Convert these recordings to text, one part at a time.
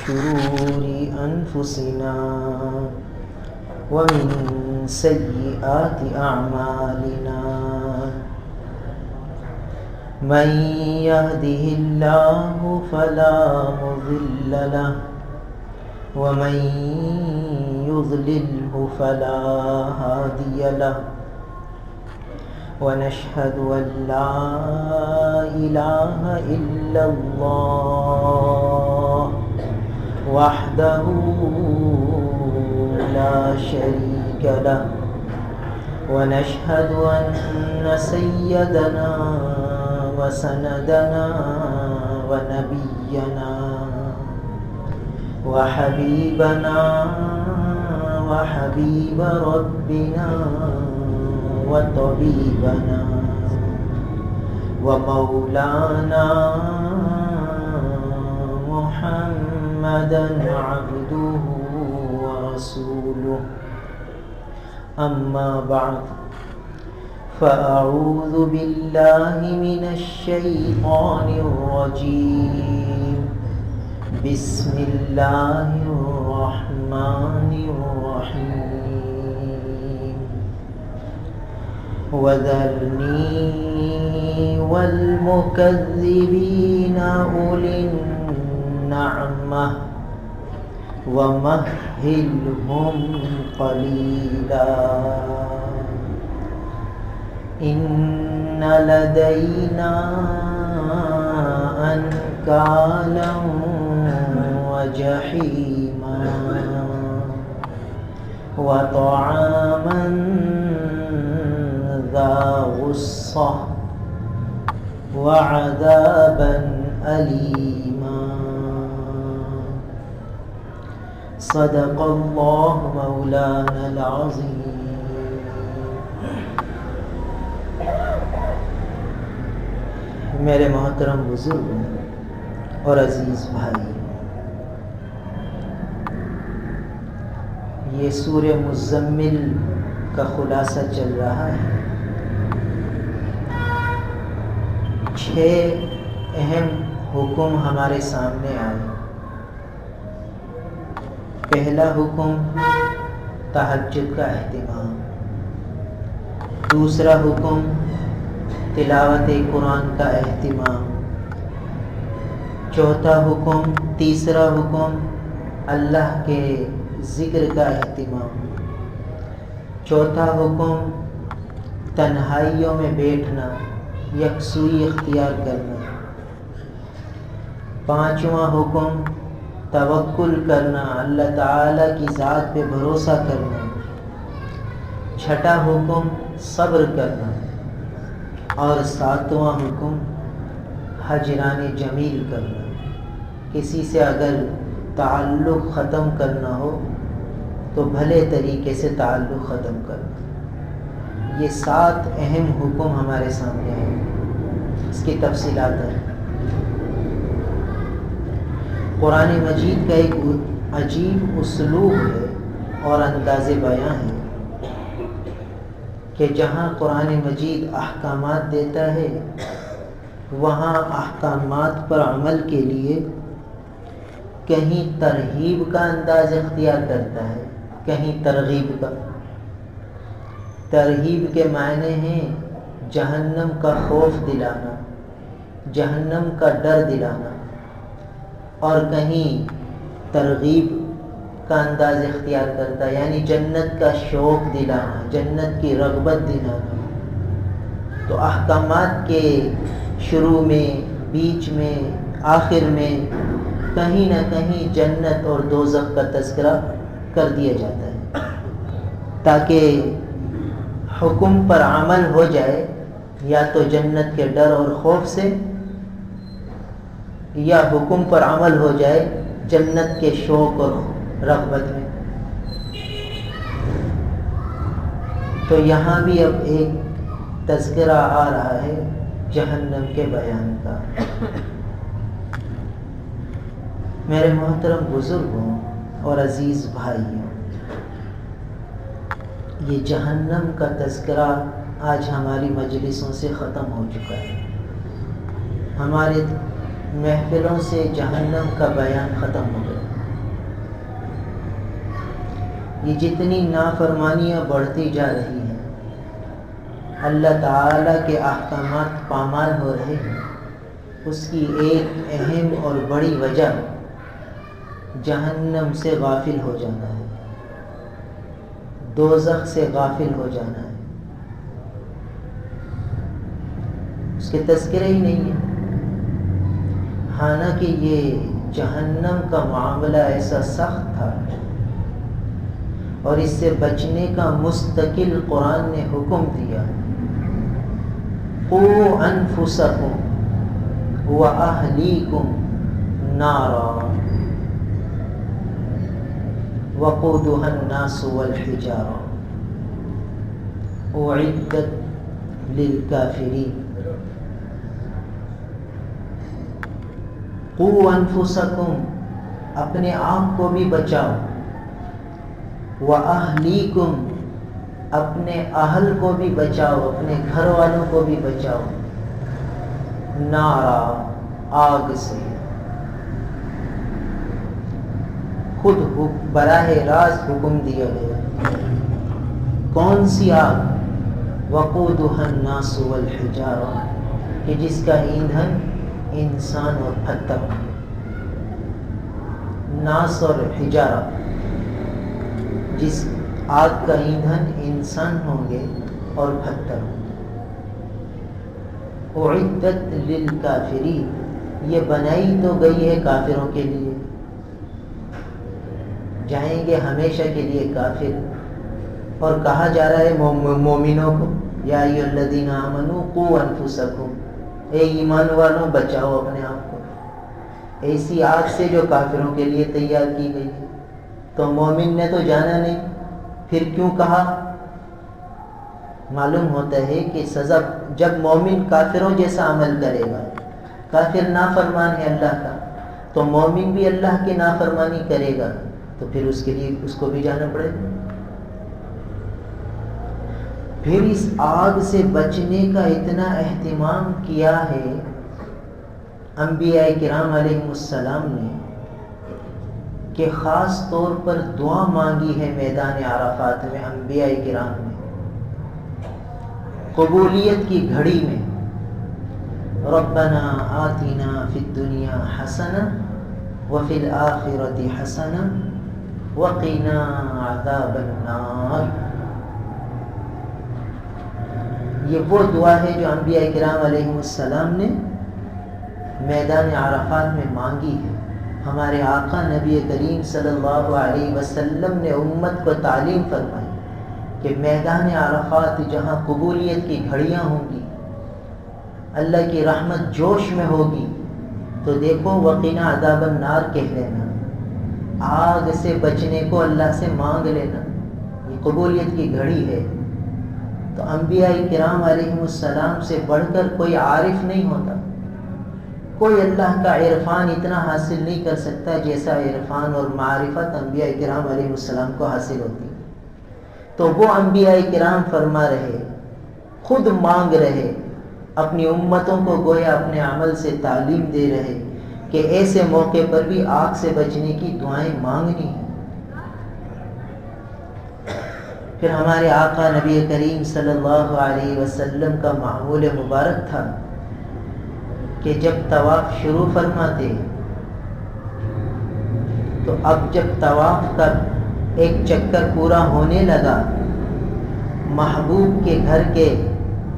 شرور أنفسنا ومن سيئات أعمالنا من يهده الله فلا مضل له ومن يضلله فلا هادي له ونشهد أن لا إله إلا الله وحده لا شريك له ونشهد أن سيدنا وسندنا ونبينا وحبيبنا وحبيب ربنا وطبيبنا ومولانا محمدا عبده ورسوله أما بعد فأعوذ بالله من الشيطان الرجيم بسم الله الرحمن الرحيم وذرني والمكذبين أولي النعمة ومهلهم قليلا إن لدينا أنكالا وجحيما وطعاما ذا غصة وعذابا أليما صدق الله مولانا العظيم. میرے محترم بزرگوں اور عزیز بھائی، یہ سورہ مزمل کا خلاصہ چل رہا ہے. 6 اہم حکم ہمارے سامنے آئے. پہلا حکم تہجد کا اہتمام، دوسرا حکم تلاوت قرآن کا اہتمام، چوتھا حکم تیسرا حکم اللہ کے ذکر کا اہتمام، چوتھا حکم تنہائیوں میں بیٹھنا، یکسوئی اختیار کرنا، پانچواں حکم توکل کرنا، اللہ تعالیٰ کی ذات پہ بھروسہ کرنا، چھٹا حکم صبر کرنا، اور ساتواں حکم ہجران جمیل کرنا. کسی سے اگر تعلق ختم کرنا ہو تو بھلے طریقے سے تعلق ختم کرنا. یہ 7 اہم حکم ہمارے سامنے ہیں. اس کی تفصیلات ہیں. قرآن مجید کا ایک عجیب اسلوب ہے اور انداز بیان ہے کہ جہاں قرآن مجید احکامات دیتا ہے وہاں احکامات پر عمل کے لیے کہیں ترغیب کا انداز اختیار کرتا ہے، کہیں ترغیب کا. ترغیب کے معنی ہیں جہنم کا خوف دلانا، جہنم کا ڈر دلانا، اور کہیں ترغیب کا انداز اختیار کرتا ہے یعنی جنت کا شوق دلانا، جنت کی رغبت دلانا. تو احکامات کے شروع میں، بیچ میں، آخر میں کہیں نہ کہیں جنت اور دوزخ کا تذکرہ کر دیا جاتا ہے تاکہ حکم پر عمل ہو جائے، یا تو جنت کے ڈر اور خوف سے، یا حکم پر عمل ہو جائے جنت کے شوق اور رغبت میں. تو یہاں بھی اب ایک تذکرہ آ رہا ہے جہنم کے بیان کا. میرے محترم بزرگوں اور عزیز بھائیوں، یہ جہنم کا تذکرہ آج ہماری مجلسوں سے ختم ہو چکا ہے. ہمارے محفلوں سے جہنم کا بیان ختم ہو گیا. یہ جتنی نافرمانیاں بڑھتی جا رہی ہیں، اللہ تعالیٰ کے احکامات پامال ہو رہے ہیں، اس کی ایک اہم اور بڑی وجہ جہنم سے غافل ہو جانا ہے، دوزخ سے غافل ہو جانا ہے، اس کے تذکرہ ہی نہیں ہے۔ حالانکہ یہ جہنم کا معاملہ ایسا سخت تھا اور اس سے بچنے کا مستقل قرآن نے حکم دیا، قوا انفسکم واہلیکم نارا وقودها الناس والحجارہ اعدت للکافرین۔ قوا انفسکم، اپنے آپ کو بھی بچاؤ، واہلیکم، اپنے اہل کو بھی بچاؤ، اپنے گھر والوں کو بھی بچاؤ، نارا، آگ سے۔ خود براہ راست حکم دیا گیا، کون سی آگ؟ وقودها الناس والحجارہ، کہ جس کا ایندھن انسان اور پتھر، ناس اور حجارہ، جس آگ کا ایندھن انسان ہوں گے اور پتھر ہوں گے۔ اعدت للکافرین، یہ بنائی تو گئی ہے کافروں کے لیے، جائیں گے ہمیشہ کے لیے کافر، اور کہا جا رہا ہے مومنوں کو، یا ایھا الذین آمنوا قوا انفسکم، اے ایمان والوں بچاؤ اپنے آپ کو ایسی آگ سے جو کافروں کے لیے تیار کی گئی ہے۔ تو مومن نے تو جانا نہیں، پھر کیوں کہا؟ معلوم ہوتا ہے کہ سزا، جب مومن کافروں جیسا عمل کرے گا، کافر نافرمان ہے اللہ کا، تو مومن بھی اللہ کی نافرمانی کرے گا، تو پھر اس کے لیے اس کو بھی جانا پڑے گا۔ پھر اس آگ سے بچنے کا اتنا اہتمام کیا ہے انبیاء کرام علیہ السلام نے کہ خاص طور پر دعا مانگی ہے میدان عرفات میں انبیاء کرام نے، قبولیت کی گھڑی میں، ربنا آتنا فی الدنیا حسنہ وفی الآخرۃ حسنہ وقنا عذاب النار۔ یہ وہ دعا ہے جو انبیاء کرام علیہ السلام نے میدان عرفات میں مانگی ہے۔ ہمارے آقا نبی کریم صلی اللہ علیہ وسلم نے امت کو تعلیم فرمائی کہ میدان عرفات جہاں قبولیت کی گھڑیاں ہوں گی، اللہ کی رحمت جوش میں ہوگی، تو دیکھو وقنا عذاب النار کہہ لینا، آگ سے بچنے کو اللہ سے مانگ لینا، یہ قبولیت کی گھڑی ہے۔ تو انبیاء کرام علیہ السلام سے بڑھ کر کوئی عارف نہیں ہوتا، کوئی اللہ کا عرفان اتنا حاصل نہیں کر سکتا جیسا عرفان اور معرفت انبیاء کرام علیہ السلام کو حاصل ہوتی۔ تو وہ انبیاء کرام فرما رہے، خود مانگ رہے، اپنی امتوں کو گویا اپنے عمل سے تعلیم دے رہے کہ ایسے موقع پر بھی آگ سے بچنے کی دعائیں مانگنی ہیں۔ پھر ہمارے آقا نبی کریم صلی اللہ علیہ وسلم کا معمول مبارک تھا کہ جب طواف شروع فرماتے تو اب جب طواف کا ایک چکر پورا ہونے لگا، محبوب کے گھر کے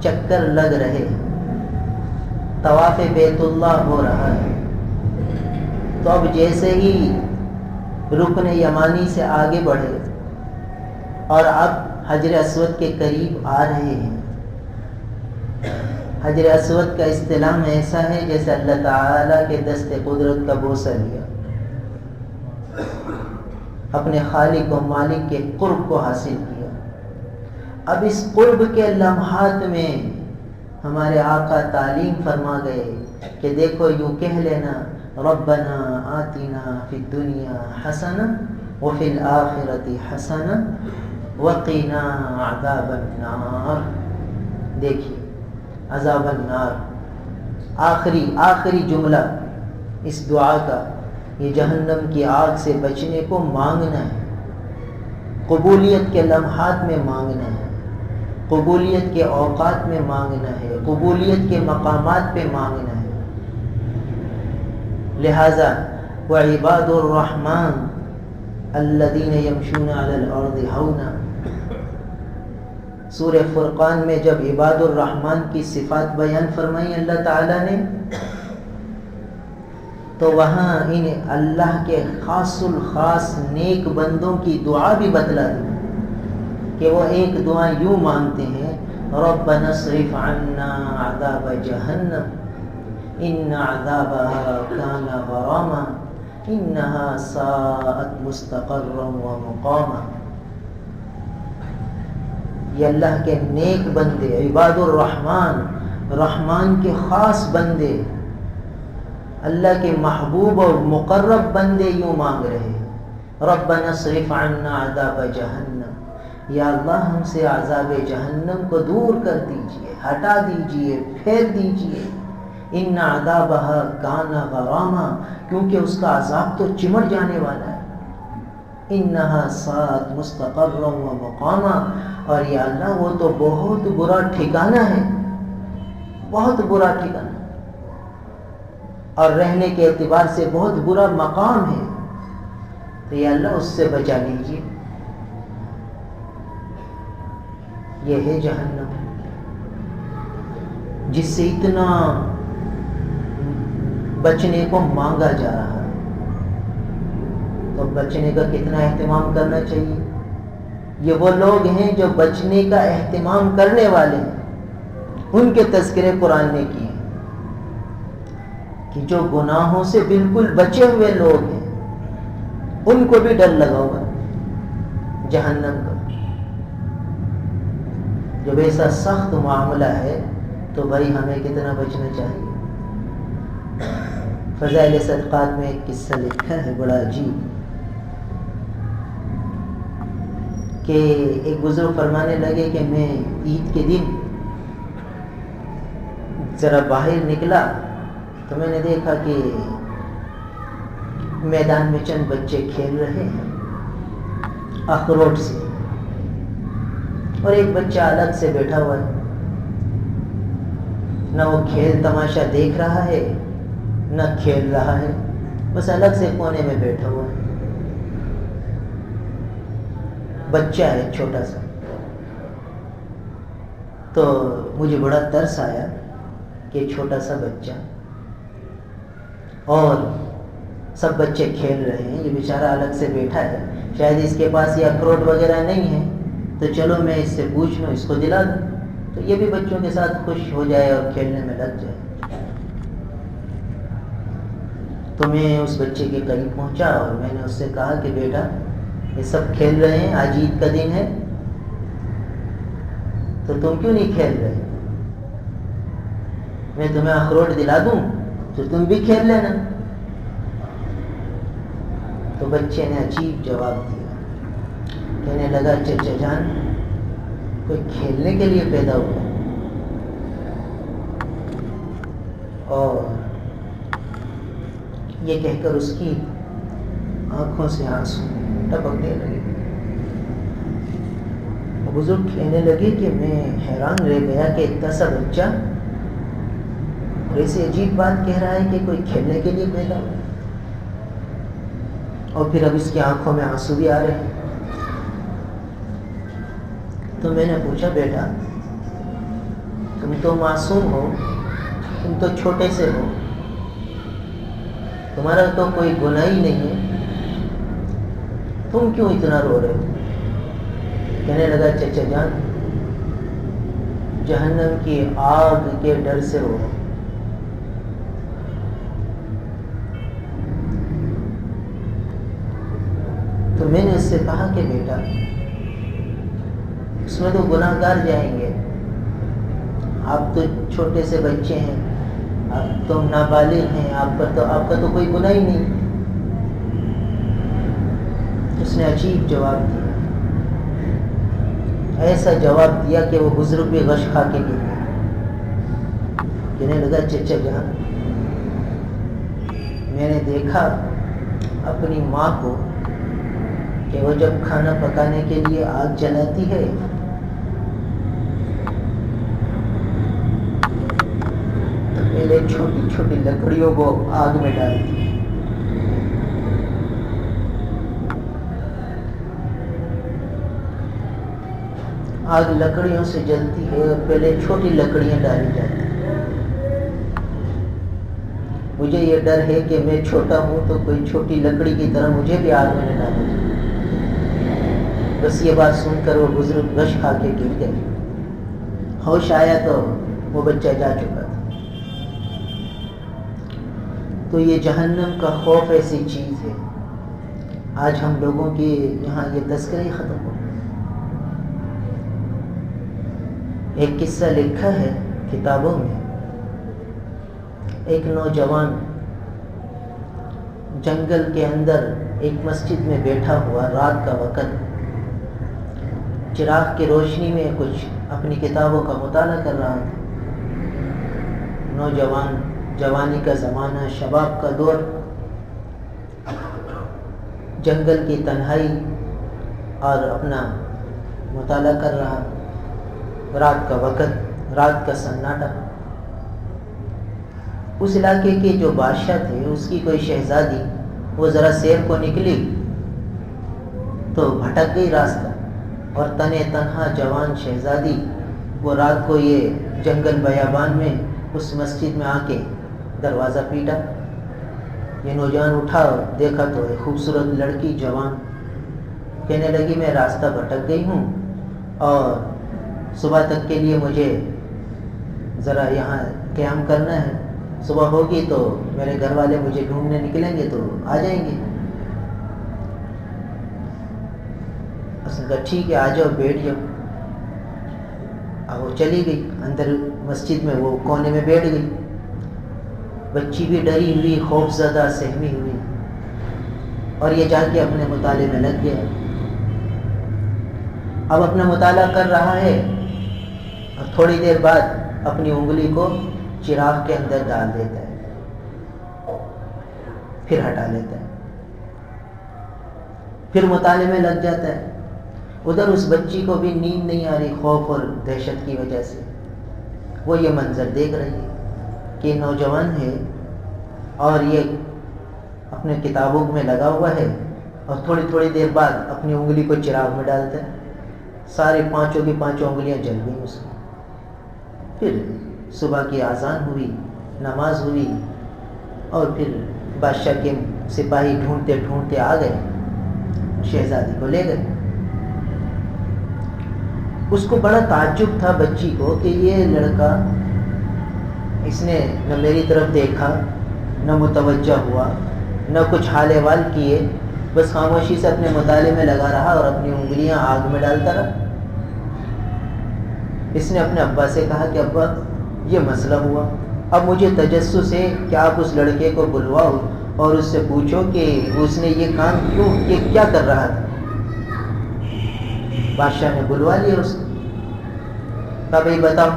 چکر لگ رہے، طواف بیت اللہ ہو رہا ہے، تو اب جیسے ہی رکن یمانی سے آگے بڑھے اور اب حجر اسود کے قریب آ رہے ہیں، حجر اسود کا استلام ایسا ہے جیسے اللہ تعالیٰ کے دست قدرت کا بوسہ لیا، اپنے خالق و مالک کے قرب کو حاصل کیا۔ اب اس قرب کے لمحات میں ہمارے آقا تعلیم فرما گئے کہ دیکھو یوں کہہ لینا، ربنا آتنا فی الدنیا حسنہ وفی الآخرۃ حسنہ وقنا عذاب النار۔ دیکھیے عذاب النار آخری جملہ اس دعا کا، یہ جہنم کی آگ سے بچنے کو مانگنا ہے۔ قبولیت کے لمحات میں مانگنا ہے، قبولیت کے اوقات میں مانگنا ہے، قبولیت کے مقامات پہ مانگنا ہے۔ لہذا وعباد الرحمن الذین یمشون علی الارض ہونا، سورہ فرقان میں جب عباد الرحمن کی صفات بیان فرمائی اللہ تعالیٰ نے، تو وہاں ان اللہ کے خاص الخاص نیک بندوں کی دعا بھی بتلا دی کہ وہ ایک دعا یوں مانگتے ہیں، ربنا اصرف عنا عذاب جہنم ان عذابها کان غراما انها ساءت مستقرا ومقاما۔ یہ اللہ کے نیک بندے، عباد الرحمن، رحمان کے خاص بندے، اللہ کے محبوب اور مقرب بندے یوں مانگ رہے ہیں، ربنا اصرف عنا عذاب جہنم، یا اللہ ہم سے عذاب جہنم کو دور کر دیجئے، ہٹا دیجئے، پھیر دیجئے، ان عذابها کان غراما، کیونکہ اس کا عذاب تو چمٹ جانے والا ہے، انها ساءت مستقرا ومقاما، اور یا اللہ وہ تو بہت برا ٹھکانہ ہے، بہت برا ٹھکانہ، اور رہنے کے اعتبار سے بہت برا مقام ہے، تو یا اللہ اس سے بچا لیجیے۔ یہ ہے جہنم جس سے اتنا بچنے کو مانگا جا رہا ہے، تو بچنے کا کتنا اہتمام کرنا چاہیے۔ یہ وہ لوگ ہیں جو بچنے کا اہتمام کرنے والے ہیں، ان کے تذکرے قرآن نے کیے کہ جو گناہوں سے بالکل بچے ہوئے لوگ ہیں ان کو بھی ڈر لگا ہوگا جہنم کا۔ جب ایسا سخت معاملہ ہے تو بھائی ہمیں کتنا بچنا چاہیے۔ فضائل صدقات میں ایک قصہ لکھا ہے بڑا عجیب، کہ ایک بزرگ فرمانے لگے کہ میں عید کے دن ذرا باہر نکلا تو میں نے دیکھا کہ میدان میں چند بچے کھیل رہے ہیں اخروٹ سے، اور ایک بچہ الگ سے بیٹھا ہوا ہے، نہ وہ کھیل تماشا دیکھ رہا ہے نہ کھیل رہا ہے، بس الگ سے کونے میں بیٹھا ہوا ہے۔ بچہ ہے چھوٹا سا، تو مجھے بڑا ترس آیا کہ چھوٹا سا بچہ اور سب بچے کھیل رہے ہیں، یہ بیچارہ الگ سے بیٹھا ہے، شاید اس کے پاس یہ اخروٹ وغیرہ نہیں ہے، تو چلو میں اس سے پوچھ لوں، اس کو دلا دوں تو یہ بھی بچوں کے ساتھ خوش ہو جائے اور کھیلنے میں لگ جائے۔ تو میں اس بچے کے قریب پہنچا اور میں نے اس سے کہا کہ بیٹا یہ سب کھیل رہے ہیں، آج عید کا دن ہے تو تم کیوں نہیں کھیل رہے؟ میں تمہیں اخروٹ دلا دوں تو تم بھی کھیل لینا۔ تو بچے نے عجیب جواب دیا، کہنے لگا چچا جان کوئی کھیلنے کے لیے پیدا ہوا، اور یہ کہہ کر اس کی آنکھوں سے آنسو ٹپکنے لگے۔ بزرگ کہنے لگے کہ میں حیران رہ گیا کہ اتنا سا بچہ اور ایسی عجیب بات کہہ رہا ہے کہ کوئی کھیلنے کے لیے پیدا ہوا، اور پھر اب اس کی آنکھوں میں آنسو بھی آ رہے ہیں۔ تو میں نے پوچھا بیٹا تم تو معصوم ہو، تم تو چھوٹے سے ہو، تمہارا تو کوئی گناہ ہی نہیں ہے، تم کیوں اتنا رو رہے ہو؟ کہنے لگا چچا جان جہنم کی آگ کے ڈر سے رو رہا ہوں۔ تو میں نے اس سے کہا کہ بیٹا اس میں تو گناہ گار جائیں گے، آپ تو چھوٹے سے بچے ہیں، آپ تو نابالغ ہیں، آپ کا تو کوئی گناہ ہی نہیں۔ اس نے عجیب جواب دیا، ایسا جواب دیا کہ وہ بزرگ بھی غش کھا کے گر گئے۔ کہنے لگا چچا جان میں نے دیکھا اپنی ماں کو کہ وہ جب کھانا پکانے کے لیے آگ جلاتی ہے تو پہلے چھوٹی چھوٹی لکڑیوں کو آگ میں ڈالتی ہے. آگ لکڑیوں سے جلتی ہے اور پہلے چھوٹی لکڑیاں ڈالی جاتی ہیں. مجھے یہ ڈر ہے کہ میں چھوٹا ہوں تو کوئی چھوٹی لکڑی کی طرح مجھے بھی آگ میں نہ ڈالے. بس یہ بات سن کر وہ بزرگ غش کھا کے گر گئے. ہوش آیا تو وہ بچہ جا چکا تھا. تو یہ جہنم کا خوف ایسی چیز ہے. آج ہم لوگوں کے یہاں یہ تذکرہ ختم ہو گیا. ایک قصہ لکھا ہے کتابوں میں. ایک نوجوان جنگل کے اندر ایک مسجد میں بیٹھا ہوا رات کا وقت چراغ کی روشنی میں کچھ اپنی کتابوں کا مطالعہ کر رہا تھا. نوجوان، جوانی کا زمانہ، شباب کا دور، جنگل کی تنہائی اور اپنا مطالعہ کر رہا. رات کا وقت، رات کا سناٹا. اس علاقے کے جو بادشاہ تھے اس کی کوئی شہزادی وہ ذرا سیر کو نکلی تو بھٹک گئی راستہ، اور تنے تنہا جوان شہزادی وہ رات کو یہ جنگل بیابان میں اس مسجد میں آ کے دروازہ پیٹا. یہ نوجوان اٹھا اور دیکھا تو ایک خوبصورت لڑکی جوان کہنے لگی میں راستہ بھٹک گئی ہوں اور صبح تک کے لیے مجھے ذرا یہاں قیام کرنا ہے. صبح ہوگی تو میرے گھر والے مجھے ڈھونڈنے نکلیں گے تو آ جائیں گے. اس نے کہا ٹھیک ہے آ جاؤ، بیٹھ جاؤ. اب وہ چلی گئی اندر مسجد میں، وہ کونے میں بیٹھ گئی. بچی بھی ڈری ہوئی، خوف زدہ، سہمی ہوئی، اور یہ جا کے اپنے مطالعے میں لگ گیا. اب اپنا مطالعہ کر رہا ہے اور تھوڑی دیر بعد اپنی انگلی کو چراغ کے اندر ڈال دیتا ہے، پھر ہٹا لیتا ہے، پھر مطالعے میں لگ جاتا ہے. ادھر اس بچی کو بھی نیند نہیں آ رہی، خوف اور دہشت کی وجہ سے. وہ یہ منظر دیکھ رہی ہے کہ نوجوان ہے اور یہ اپنے کتابوں میں لگا ہوا ہے اور تھوڑی تھوڑی دیر بعد اپنی انگلی کو چراغ میں ڈالتا ہے. سارے پانچوں کی پانچوں انگلیاں جل گئیں اس کی. پھر صبح کی اذان ہوئی، نماز ہوئی، اور پھر بادشاہ کے سپاہی ڈھونڈتے ڈھونڈتے آ گئے، شہزادی کو لے گئے. اس کو بڑا تعجب تھا بچی کو کہ یہ لڑکا، اس نے نہ میری طرف دیکھا، نہ متوجہ ہوا، نہ کچھ حال احوال کیے، بس خاموشی سے اپنے مطالعے میں لگا رہا اور اپنی انگلیاں آگ میں ڈالتا رہا. اس نے اپنے ابا سے کہا کہ ابا یہ مسئلہ ہوا، اب مجھے تجسس ہے کہ آپ اس لڑکے کو بلواؤ اور اس سے پوچھو کہ اس نے یہ کام کیوں، یہ کیا کر رہا تھا. بادشاہ نے بلوا لیا اس کو. کہا بھائی بتاؤ.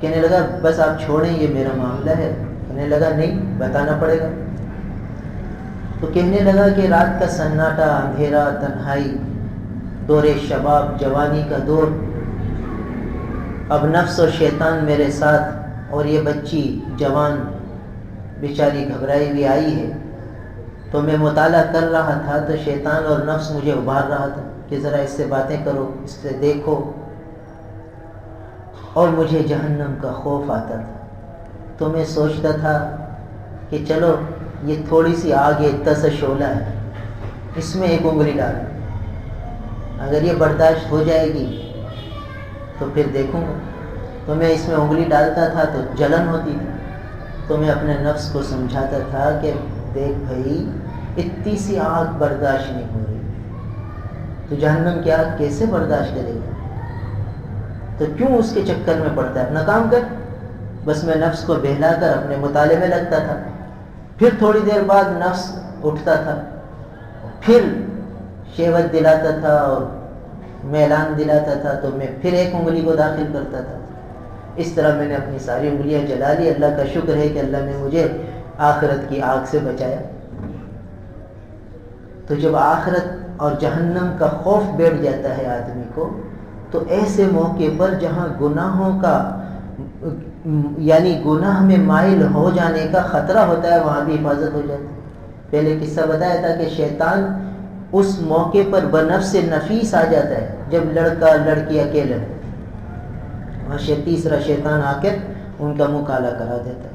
کہنے لگا بس آپ چھوڑیں، یہ میرا معاملہ ہے. کہنے لگا نہیں، بتانا پڑے گا. تو کہنے لگا کہ رات کا سناٹا، اندھیرا، تنہائی، دور شباب، جوانی کا دور، اب نفس اور شیطان میرے ساتھ، اور یہ بچی جوان بیچاری گھبرائی ہوئی آئی ہے. تو میں مطالعہ کر رہا تھا تو شیطان اور نفس مجھے ابھار رہا تھا کہ ذرا اس سے باتیں کرو، اس سے دیکھو، اور مجھے جہنم کا خوف آتا تھا. تو میں سوچتا تھا کہ چلو یہ تھوڑی سی آگ ہے، اتنا سا شعلہ ہے، اس میں ایک انگلی ڈال، اگر یہ برداشت ہو جائے گی تو پھر دیکھوں گا. تو میں اس میں انگلی ڈالتا تھا تو جلن ہوتی تھی. تو میں اپنے نفس کو سمجھاتا تھا کہ دیکھ بھائی اتنی سی آگ برداشت نہیں ہو رہی، تو جہنم کی آگ کیسے برداشت کرے گا؟ تو کیوں اس کے چکر میں پڑتا ہے؟ اپنا کام کر. بس میں نفس کو بہلا کر اپنے مطالعے میں لگتا تھا. پھر تھوڑی دیر بعد نفس اٹھتا تھا، پھر شہوت دلاتا تھا اور میلان دلاتا تھا، تو میں پھر ایک انگلی کو داخل کرتا تھا. اس طرح میں نے اپنی ساری انگلیاں جلا لی. اللہ کا شکر ہے کہ اللہ نے مجھے آخرت کی آگ سے بچایا. تو جب آخرت اور جہنم کا خوف بیٹھ جاتا ہے آدمی کو، تو ایسے موقع پر جہاں گناہوں کا یعنی گناہ میں مائل ہو جانے کا خطرہ ہوتا ہے، وہاں بھی حفاظت ہو جاتی ہے۔ پہلے قصہ بتایا تھا کہ شیطان اس موقع پر بنفس نفیس آ جاتا ہے جب لڑکا لڑکی اکیلے، وہاں تیسرا شیطان آ کر ان کا منہ کالا کرا دیتا ہے۔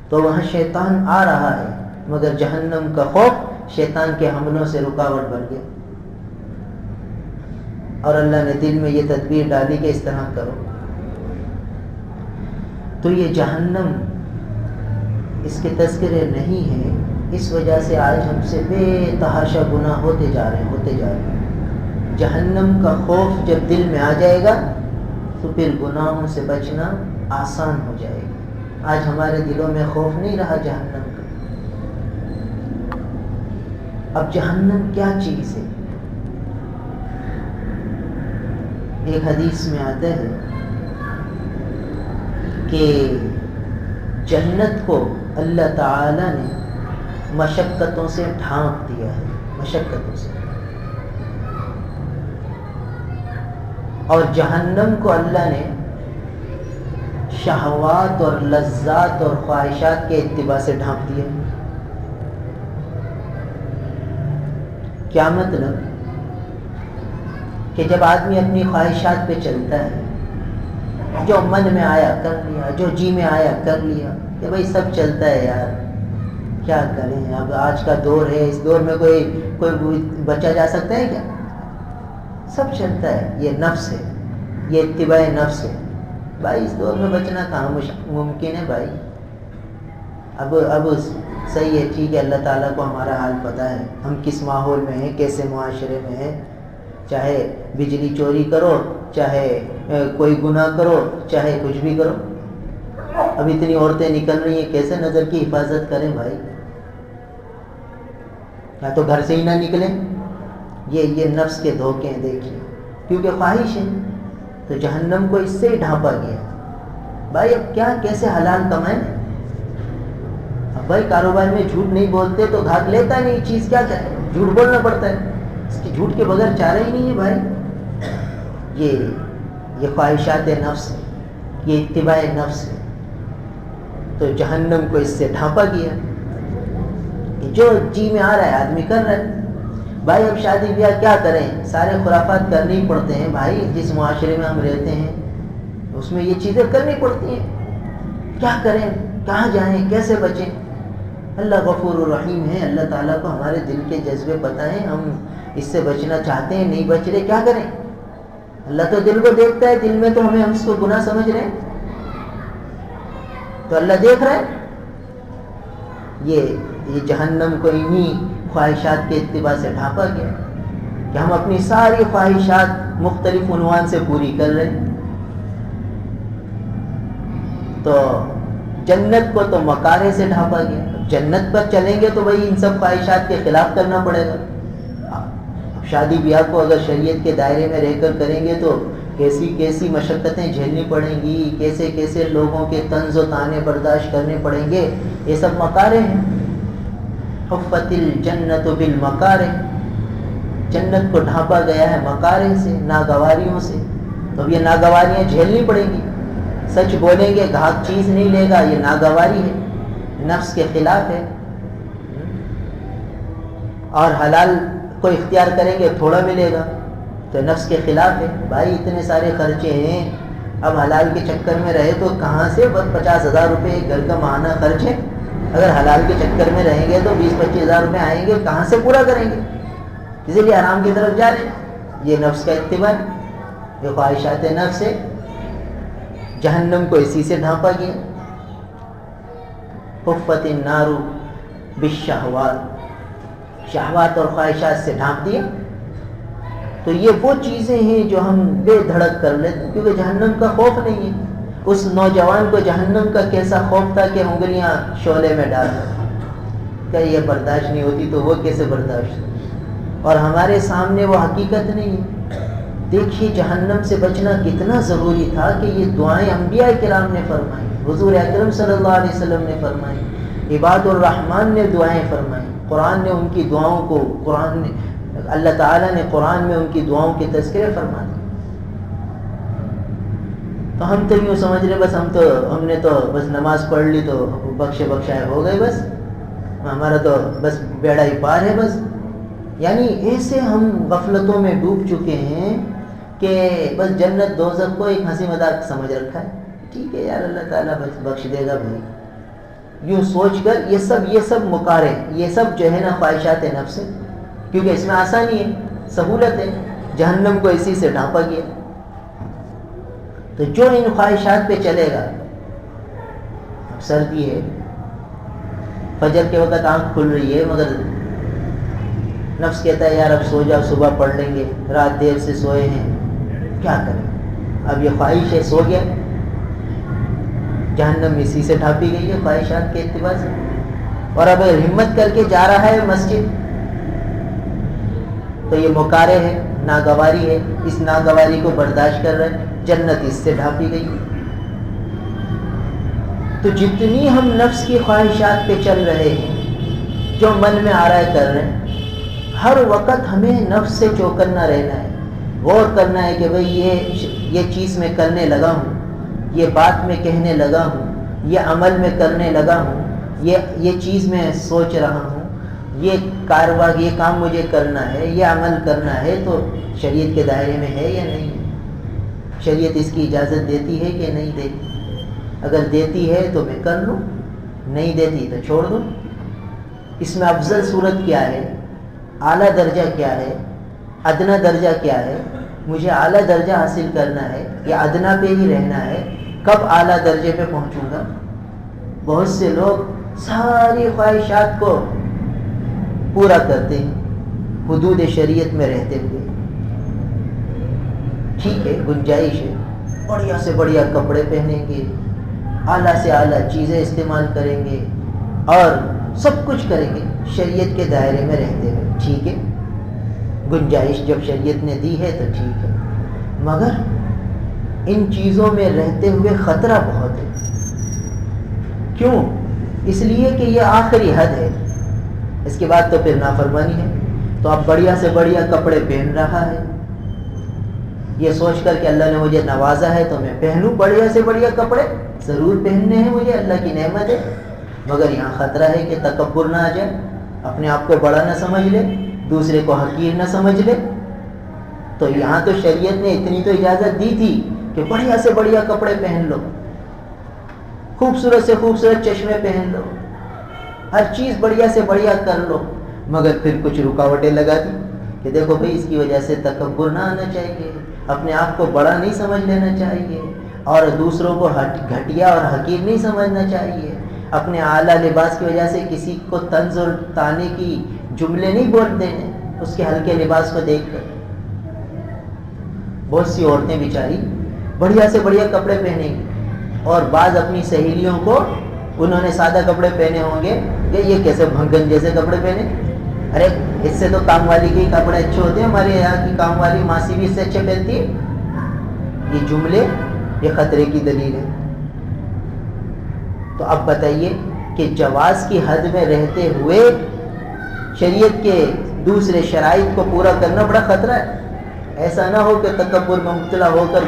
تو وہاں شیطان آ رہا ہے، مگر جہنم کا خوف شیطان کے حملوں سے رکاوٹ بن گیا، اور اللہ نے دل میں یہ تدبیر ڈالی کہ اس طرح کرو۔ تو یہ جہنم، اس کے تذکرے نہیں ہیں، اس وجہ سے آج ہم سے بے تحاشا گناہ ہوتے جا رہے ہیں۔ جہنم کا خوف جب دل میں آ جائے گا تو پھر گناہوں سے بچنا آسان ہو جائے گا۔ آج ہمارے دلوں میں خوف نہیں رہا جہنم کا۔ اب جہنم کیا چیز ہے؟ ایک حدیث میں آتا ہے کہ جنت کو اللہ تعالی نے مشقتوں سے ڈھانپ دیا ہے، مشقتوں سے، اور جہنم کو اللہ نے شہوات اور لذات اور خواہشات کے اتباع سے ڈھانپ دیا۔ کیا مطلب؟ کہ جب آدمی اپنی خواہشات پہ چلتا ہے، جو من میں آیا کر لیا، جو جی میں آیا کر لیا، کہ بھائی سب چلتا ہے یار، کیا کریں، اب آج کا دور ہے، اس دور میں کوئی بچا جا سکتا ہے کیا؟ سب چلتا ہے، یہ نفس ہے، یہ اتباع نفس ہے۔ بھائی اس دور میں بچنا کہاں ممکن ہے بھائی؟ اب صحیح ہے، ٹھیک ہے، اللہ تعالیٰ کو ہمارا حال پتہ ہے، ہم کس ماحول میں ہیں، کیسے معاشرے میں ہیں، چاہے بجلی چوری کرو، چاہے کوئی گناہ کرو، چاہے کچھ بھی کرو۔ اب اتنی عورتیں نکل رہی ہیں، کیسے نظر کی حفاظت کریں بھائی؟ یا تو گھر سے ہی نہ نکلیں۔ یہ نفس کے دھوکے ہیں، دیکھیے، کیونکہ خواہش ہے، تو جہنم کو اس سے ہی ڈھانپا گیا۔ بھائی اب کیا، کیسے حلال کمائیں؟ اب بھائی کاروبار میں جھوٹ نہیں بولتے تو گھاٹ لیتا نہیں، چیز کیا کرے، جھوٹ بولنا پڑتا ہے، اس کی جھوٹ کے بغیر چارہ ہی نہیں ہے بھائی۔ یہ خواہشات نفس ہے، یہ اتباع نفس ہے، تو جہنم کو اس سے ڈھانپا گیا کہ جو جی میں آ رہا ہے آدمی کر رہا ہے۔ بھائی اب شادی بیاہ کیا کریں، سارے خرافات کرنے ہی پڑتے ہیں بھائی، جس معاشرے میں ہم رہتے ہیں اس میں یہ چیزیں کرنی پڑتی ہیں، کیا کریں، کہاں جائیں، کیسے بچیں؟ اللہ غفور الرحیم ہے، اللہ تعالیٰ کو ہمارے دل کے جذبے پتہ ہیں، ہم اس سے بچنا چاہتے ہیں، نہیں بچ رہے، کیا کریں؟ اللہ تو دل کو دیکھتا ہے، دل میں تو ہم اس کو گناہ سمجھ رہے ہیں، تو اللہ دیکھ رہا ہے۔ یہ جہنم کو انہی خواہشات کے اتباع سے ڈھانپا گیا کہ ہم اپنی ساری خواہشات مختلف عنوان سے پوری کر رہے ہیں۔ تو جنت کو تو مکارے سے ڈھانپا گیا، جنت پر چلیں گے تو بھائی ان سب خواہشات کے خلاف کرنا پڑے گا۔ شادی بیاہ کو اگر شریعت کے دائرے میں رہ کر کریں گے تو کیسی کیسی مشقتیں جھیلنی پڑیں گی، کیسے کیسے لوگوں کے طنز و طعنے برداشت کرنے پڑیں گے، یہ سب مکارے ہیں۔ حفت الجنت بالمکارہ، جنت کو ڈھانپا گیا ہے مکارے سے، ناگواریوں سے، تو اب یہ ناگواریاں جھیلنی پڑیں گی۔ سچ بولیں گے گاہک چیز نہیں لے گا، یہ ناگواری ہے، نفس کے خلاف ہے، اور حلال کو اختیار کریں گے تھوڑا ملے گا، تو نفس کے خلاف ہے۔ بھائی اتنے سارے خرچے ہیں، اب حلال کے چکر میں رہے تو کہاں سے 50,000 روپے ایک گھر کا ماہانہ خرچ ہے، اگر حلال کے چکر میں رہیں گے تو 20-25,000 روپے آئیں گے، کہاں سے پورا کریں گے؟ اسی لیے حرام کی طرف جا رہے ہیں۔ یہ نفس کا اتباع، یہ خواہشات نفس ہے، جہنم کو اسی سے ڈھانپا گیا۔ حفت النار بالشہوات، شہوات اور خواہشات سے ڈھانپ دیا۔ تو یہ وہ چیزیں ہیں جو ہم بے دھڑک کر لیتے ہیں، کیونکہ جہنم کا خوف نہیں ہے۔ اس نوجوان کو جہنم کا کیسا خوف تھا کہ انگلیاں شعلے میں ڈال کہ یہ برداشت نہیں ہوتی تو وہ کیسے برداشت، اور ہمارے سامنے وہ حقیقت نہیں ہے۔ دیکھیے جہنم سے بچنا کتنا ضروری تھا کہ یہ دعائیں انبیاء کرام نے فرمائی، حضور اکرم صلی اللہ علیہ وسلم نے فرمائی، عباد الرحمن نے دعائیں فرمائی۔ قرآن نے ان کی دعاؤں کو اللہ تعالیٰ نے قرآن میں ان کی دعاؤں کے تذکرے فرما دیے. تو ہم تو یوں سمجھ رہے بس ہم نے تو بس نماز پڑھ لی تو بخشائے ہو گئے، بس ہمارا تو بس بیڑا ہی پار ہے بس. یعنی ایسے ہم غفلتوں میں ڈوب چکے ہیں کہ بس جنت دوزخ کو ایک ہنسی مذاق سمجھ رکھا ہے. ٹھیک ہے یار اللہ تعالیٰ بخش دے گا بھائی، یوں سوچ کر یہ سب مکارے، یہ سب جو ہے نا خواہشات نفس ہے، کیونکہ اس میں آسانی ہے، سہولت ہے. جہنم کو اسی سے ڈھانپا گیا. تو جو ان خواہشات پہ چلے گا، اب سردی ہے، فجر کے وقت آنکھ کھل رہی ہے مگر نفس کہتا ہے یار اب سو جاؤ، صبح پڑھ لیں گے، رات دیر سے سوئے ہیں، کیا کریں. اب یہ خواہش ہے، سو گیا، جہنم اسی سے ڈھانپی گئی ہے خواہشات کے اتباع سے. اور اب ہمت کر کے جا رہا ہے مسجد تو یہ مکارے ہے، ناگواری ہے، اس ناگواری کو برداشت کر رہے ہیں، جنت اس سے ڈھانپی گئی. تو جتنی ہم نفس کی خواہشات پہ چل رہے ہیں، جو من میں آ رہا ہے کر رہے ہیں، ہر وقت ہمیں نفس سے چوکنا رہنا ہے، غور کرنا ہے کہ بھئی یہ چیز میں کرنے لگا ہوں، یہ بات میں کہنے لگا ہوں، یہ عمل میں کرنے لگا ہوں، یہ چیز میں سوچ رہا ہوں، یہ کام مجھے کرنا ہے، یہ عمل کرنا ہے، تو شریعت کے دائرے میں ہے یا نہیں ہے؟ شریعت اس کی اجازت دیتی ہے کہ نہیں دیتی؟ اگر دیتی ہے تو میں کر لوں، نہیں دیتی تو چھوڑ دوں. اس میں افضل صورت کیا ہے، اعلیٰ درجہ کیا ہے، ادنا درجہ کیا ہے؟ مجھے اعلیٰ درجہ حاصل کرنا ہے یا ادنا پہ ہی رہنا ہے؟ کب اعلیٰ درجے پہ پہنچوں گا؟ بہت سے لوگ ساری خواہشات کو پورا کرتے ہیں حدود شریعت میں رہتے ہوئے. ٹھیک ہے، گنجائش ہے، بڑھیا سے بڑھیا کپڑے پہنیں گے، اعلیٰ سے اعلیٰ چیزیں استعمال کریں گے اور سب کچھ کریں گے شریعت کے دائرے میں رہتے ہوئے. ٹھیک ہے، گنجائش جب شریعت نے دی ہے تو ٹھیک ہے، مگر ان چیزوں میں رہتے ہوئے خطرہ بہت ہے. کیوں؟ اس لیے کہ یہ آخری حد ہے، اس کے بعد تو پھر نافرمانی ہے. تو اب بڑھیا سے بڑھیا کپڑے پہن رہا ہے، یہ سوچ کر کہ اللہ نے مجھے نوازا ہے تو میں پہنوں بڑھیا سے بڑھیا کپڑے، ضرور پہننے ہیں مجھے، اللہ کی نعمت ہے. مگر یہاں خطرہ ہے کہ تکبر نہ آ جائے، اپنے آپ کو بڑا نہ سمجھ لے، دوسرے کو حقیر نہ سمجھ لے. تو یہاں تو شریعت نے اتنی تو اجازت دی تھی کہ بڑھیا سے بڑھیا کپڑے پہن لو، خوبصورت سے خوبصورت چشمے پہن لو، ہر چیز بڑھیا سے بڑھیا کر لو. مگر پھر کچھ رکاوٹیں لگا دی کہ دیکھو بھئی اس کی وجہ سے تکبر نہ آنا چاہیے، اپنے آپ کو بڑا نہیں سمجھ لینا چاہیے، اور دوسروں کو گھٹیا اور حقیر نہیں سمجھنا چاہیے. اپنے اعلیٰ لباس کی وجہ سے کسی کو طنز اور طعنے کی جملے نہیں بول دینے اس کے ہلکے لباس کو دیکھ کر. بہت سی عورتیں بیچاری بڑھیا سے بڑھیا کپڑے پہنیں گی اور بعض اپنی سہیلیوں کو انہوں نے سادہ کپڑے پہنے ہوں گے کہ یہ کیسے بھنگن جیسے کپڑے پہنے. ارے اس سے تو کام والی کے کپڑے اچھے ہوتے ہیں، ہمارے یہاں کی کام والی ماسی بھی اس سے اچھے پہنتی ہے. یہ جملے یہ خطرے کی دلیل ہے. تو اب بتائیے کہ جواز کی حد میں رہتے ہوئے شریعت کے دوسرے شرائط کو پورا کرنا بڑا خطرہ ہے. ایسا نہ ہو کہ تکبر میں مبتلا ہو کر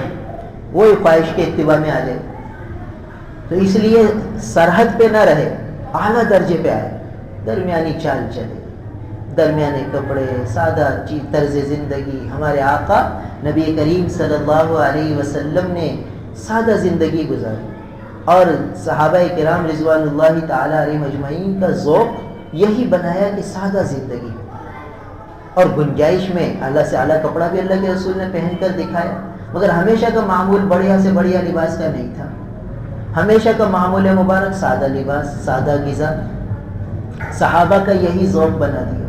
وہی خواہش کے اتباع میں آ جائے. تو اس لیے سرحد پہ نہ رہے، اعلیٰ درجے پہ آئے، درمیانی چال چلے، درمیانے کپڑے، سادہ طرز زندگی. ہمارے آقا نبی کریم صلی اللہ علیہ وسلم نے سادہ زندگی گزاری اور صحابہ کرام رضوان اللہ تعالی علیہ مجمعین کا ذوق یہی بنایا کہ سادہ زندگی. اور گنجائش میں اعلیٰ سے اعلیٰ کپڑا بھی اللہ کے رسول نے پہن کر دکھایا، مگر ہمیشہ کا معمول بڑھیا سے بڑھیا لباس کا نہیں تھا. ہمیشہ کا معمول مبارک سادہ لباس، سادہ غذا. صحابہ کا یہی ذوق بنا دیا،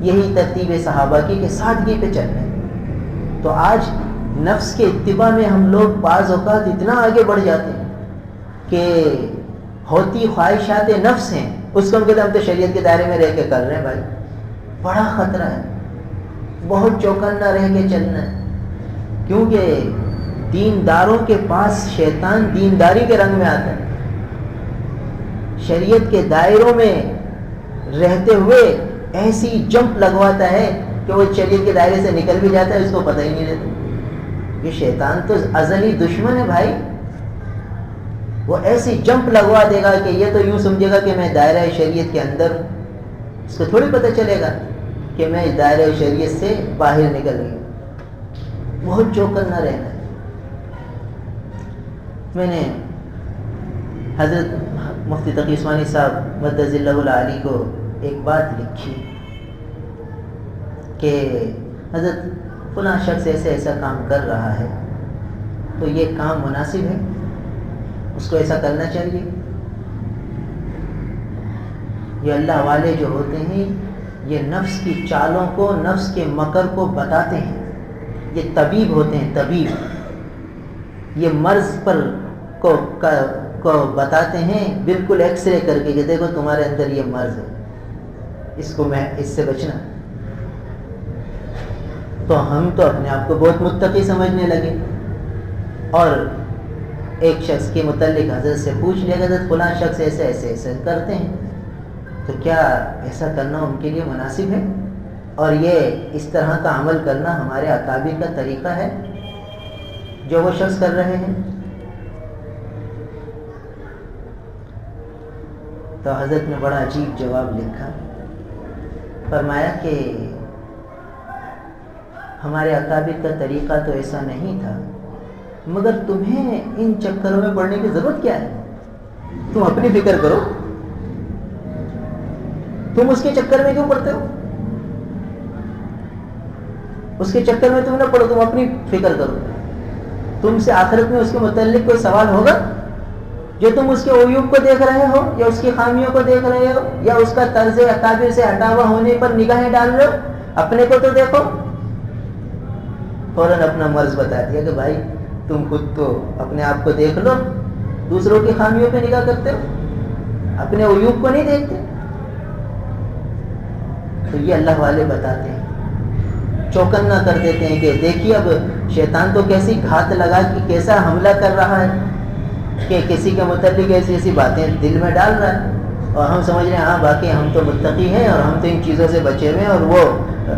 یہی ترتیب صحابہ کی کہ سادگی پہ چلنا ہے. تو آج نفس کے اتباع میں ہم لوگ بعض اوقات اتنا آگے بڑھ جاتے ہیں کہ ہوتی خواہشات نفس ہیں، اس کو ہم کہتے ہیں ہم تو شریعت کے دائرے میں رہ کے کر رہے ہیں. بھائی بڑا خطرہ ہے، بہت چوکنا رہ کے چلنا ہے. کیونکہ دینداروں کے پاس شیطان دینداری کے رنگ میں آتا ہے. شریعت کے دائروں میں رہتے ہوئے ایسی جمپ لگواتا ہے کہ وہ شریعت کے دائرے سے نکل بھی جاتا ہے، اس کو پتہ ہی نہیں رہتا. یہ شیطان تو ازلی دشمن ہے بھائی. وہ ایسی جمپ لگوا دے گا کہ یہ تو یوں سمجھے گا کہ میں دائرہ شریعت کے اندر ہوں. اس کو تھوڑی پتہ چلے گا کہ میں اس دائرہ شریعت سے باہر نکل گئی. بہت چوکنا رہنا ہے. میں نے حضرت مفتی تقی عثمانی صاحب مدظ اللہ العالی کو ایک بات لکھی کہ حضرت فلاں شخص ایسے ایسا کام کر رہا ہے، تو یہ کام مناسب ہے، اس کو ایسا کرنا چاہیے. یہ اللہ والے جو ہوتے ہیں یہ نفس کی چالوں کو، نفس کے مکر کو بتاتے ہیں. یہ طبیب ہوتے ہیں، طبیب. یہ مرض پر کو بتاتے ہیں بالکل ایکس رے کر کے کہ دیکھو تمہارے اندر یہ مرض ہے، اس سے بچنا. تو ہم تو اپنے آپ کو بہت متقی سمجھنے لگے، اور ایک شخص کے متعلق حضرت سے پوچھ لیا کہ حضرت فلاں شخص ایسے ایسے ایسے کرتے ہیں، تو کیا ایسا کرنا ان کے لیے مناسب ہے؟ اور یہ اس طرح کا عمل کرنا ہمارے اکابر کا طریقہ ہے جو وہ شخص کر رہے ہیں؟ تو حضرت نے بڑا عجیب جواب لکھا. فرمایا کہ ہمارے اکابر کا طریقہ تو ایسا نہیں تھا، مگر تمہیں ان چکروں میں پڑنے کی ضرورت کیا ہے؟ تم اپنی فکر کرو. تم اس کے چکر میں کیوں پڑتے ہو؟ اس کے چکر میں تم نہ پڑو، تم اپنی فکر کرو. تم سے آخرت میں اس کے متعلق کوئی سوال ہوگا؟ جو تم اس کے عیوب کو دیکھ رہے ہو، یا اس کی خامیوں کو دیکھ رہے ہو، یا اس کا طرز اکابر سے ہٹا ہوا ہونے پر نگاہیں ڈال رہے ہو، اپنے کو تو دیکھو. فوراً اپنا مرض بتا دیا کہ بھائی تم خود تو اپنے آپ کو دیکھ لو، دوسروں کی خامیوں پہ نگاہ کرتے ہو، اپنے عیوب کو نہیں دیکھتے. تو یہ اللہ والے بتاتے ہیں، چوکنا کر دیتے ہیں کہ دیکھیے اب شیطان تو کیسی گھات لگا کہ کیسا حملہ کر رہا ہے، کہ کسی کے متعلق ایسی ایسی باتیں دل میں ڈال رہا ہے، اور ہم سمجھ رہے ہیں ہاں باقی ہم تو متقی ہیں اور ہم تو ان چیزوں سے بچے ہوئے ہیں، اور وہ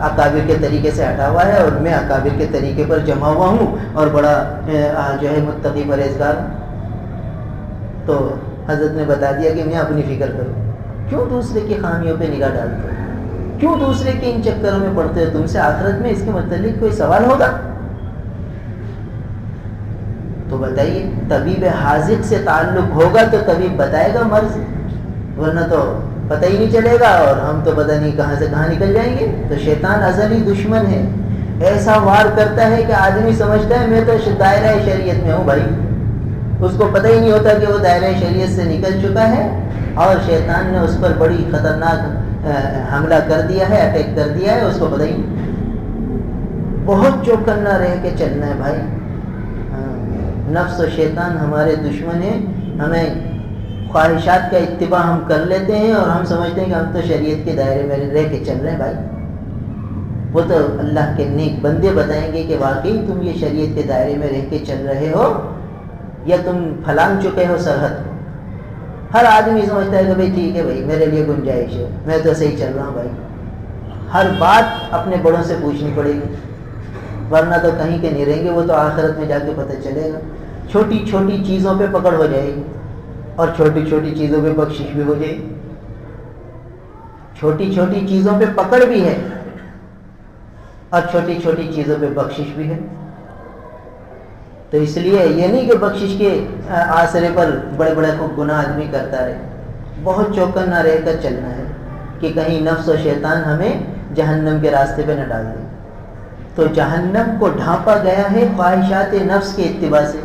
اکابر کے طریقے سے ہٹا ہوا ہے اور میں اکابر کے طریقے پر جمع ہوا ہوں اور بڑا جو ہے متقی پرہیزگار ہوں. تو حضرت نے بتا دیا کہ میں اپنی فکر کروں. کیوں دوسرے کی خامیوں پہ نگاہ ڈالتے ہو؟ کیوں دوسرے کے ان چکروں میں پڑتے ہو؟ تم سے آخرت میں اس کے متعلق کوئی سوال ہوگا؟ تو بتائیے، طبیب حاذق سے تعلق ہوگا تو طبیب بتائے گا مرض، ورنہ تو پتہ ہی نہیں چلے گا اور ہم تو پتہ نہیں کہاں سے کہاں نکل جائیں گے. تو شیطان ازلی دشمن ہے، ایسا وار کرتا ہے کہ آدمی سمجھتا ہے میں تو دائرہ شریعت میں ہوں. بھائی اس کو پتہ ہی نہیں ہوتا کہ وہ دائرہ شریعت سے نکل چکا ہے، اور شیطان نے اس پر بڑی خطرناک حملہ کر دیا ہے، اٹیک کر دیا ہے، اس کو پتہ ہی نہیں. بہت چوکنا رہ کے چلنا ہے بھائی. نفس و شیطان ہمارے دشمن ہیں. ہمیں خواہشات کا اتباع ہم کر لیتے ہیں اور ہم سمجھتے ہیں کہ ہم تو شریعت کے دائرے میں رہ کے چل رہے ہیں. بھائی وہ تو اللہ کے نیک بندے بتائیں گے کہ واقعی تم یہ شریعت کے دائرے میں رہ کے چل رہے ہو یا تم پھلانگ چکے ہو سرحد. ہر آدمی سمجھتا ہے کہ بھائی ٹھیک ہے بھائی میرے لیے گنجائش ہے، میں تو صحیح چل رہا ہوں. بھائی ہر بات اپنے بڑوں سے پوچھنی پڑے گی، ورنہ تو کہیں کے نہیں رہیں گے. وہ تو آخرت میں جا کے پتہ چلے گا. چھوٹی چھوٹی چیزوں پہ پکڑ ہو جائے گی اور چھوٹی چھوٹی چیزوں پہ بخشش بھی ہو جائے گی. چھوٹی چھوٹی چیزوں پہ پکڑ بھی ہے اور چھوٹی چھوٹی چیزوں پہ بخشش بھی ہے. تو اس لیے یہ نہیں کہ بخشش کے آسرے پر بڑے بڑے گناہ آدمی کرتا رہے. بہت چوکنا رہ کر چلنا ہے کہ کہیں نفس و شیطان ہمیں جہنم کے راستے پہ نہ ڈال دے. تو جہنم کو ڈھانپا گیا ہے خواہشات نفس کے اتباع سے.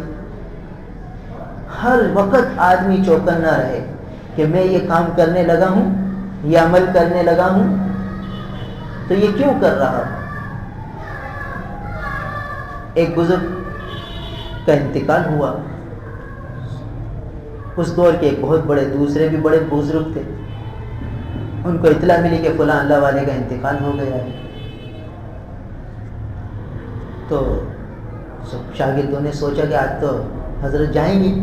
ہر وقت آدمی چوکنا رہے کہ میں یہ کام کرنے لگا ہوں، یہ عمل کرنے لگا ہوں، تو یہ کیوں کر رہا ہوں. ایک بزرگ کا انتقال ہوا. اس دور کے ایک بہت بڑے دوسرے بھی بڑے بزرگ تھے. ان کو اطلاع ملی کہ فلاں اللہ والے کا انتقال ہو گیا ہے. تو سب شاگردوں نے سوچا کہ آج تو حضرت جائیں گے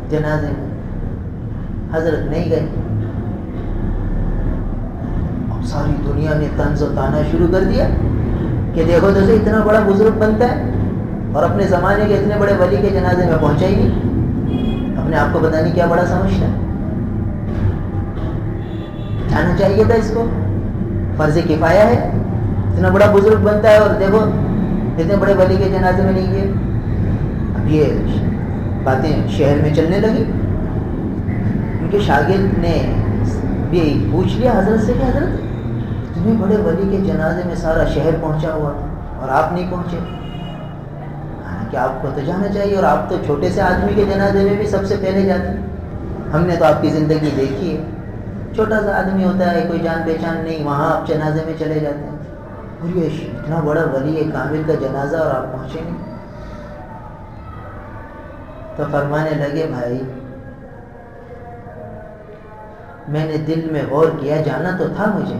جنازے میں. حضرت نہیں گئے. ساری دنیا نے طنز و طعنہ شروع کر دیا کہ دیکھو تو صحیح اتنا بڑا بزرگ بنتا ہے اور اپنے زمانے کے اتنے بڑے ولی کے جنازے میں پہنچا ہی نہیں، اپنے آپ کو پتہ نہیں کیا بڑا سمجھتا ہے۔ جانا چاہیے تھا اس کو، فرض کفایہ ہے، اتنا بڑا بزرگ بنتا ہے اور دیکھو اتنے بڑے ولی کے جنازے میں نہیں گئے۔ اب یہ باتیں شہر میں چلنے لگی، ان کے شاگرد نے بھی پوچھ لیا حضرت سے کہ حضرت اتنے بڑے ولی کے جنازے میں سارا شہر پہنچا ہوا تھا اور آپ نہیں پہنچے، کہ آپ کو تو جانا چاہیے، اور آپ تو چھوٹے سے آدمی کے جنازے میں بھی سب سے پہلے جاتے ہیں، ہم نے تو آپ کی زندگی دیکھی ہے، چھوٹا سا آدمی ہوتا ہے، کوئی جان پہچان نہیں، وہاں آپ جنازے میں چلے جاتے ہیں، اور یہ اتنا بڑا ولی کامل کا جنازہ اور آپ پہنچے نہیں۔ تو فرمانے لگے بھائی میں نے دل میں غور کیا، جانا تو تھا مجھے،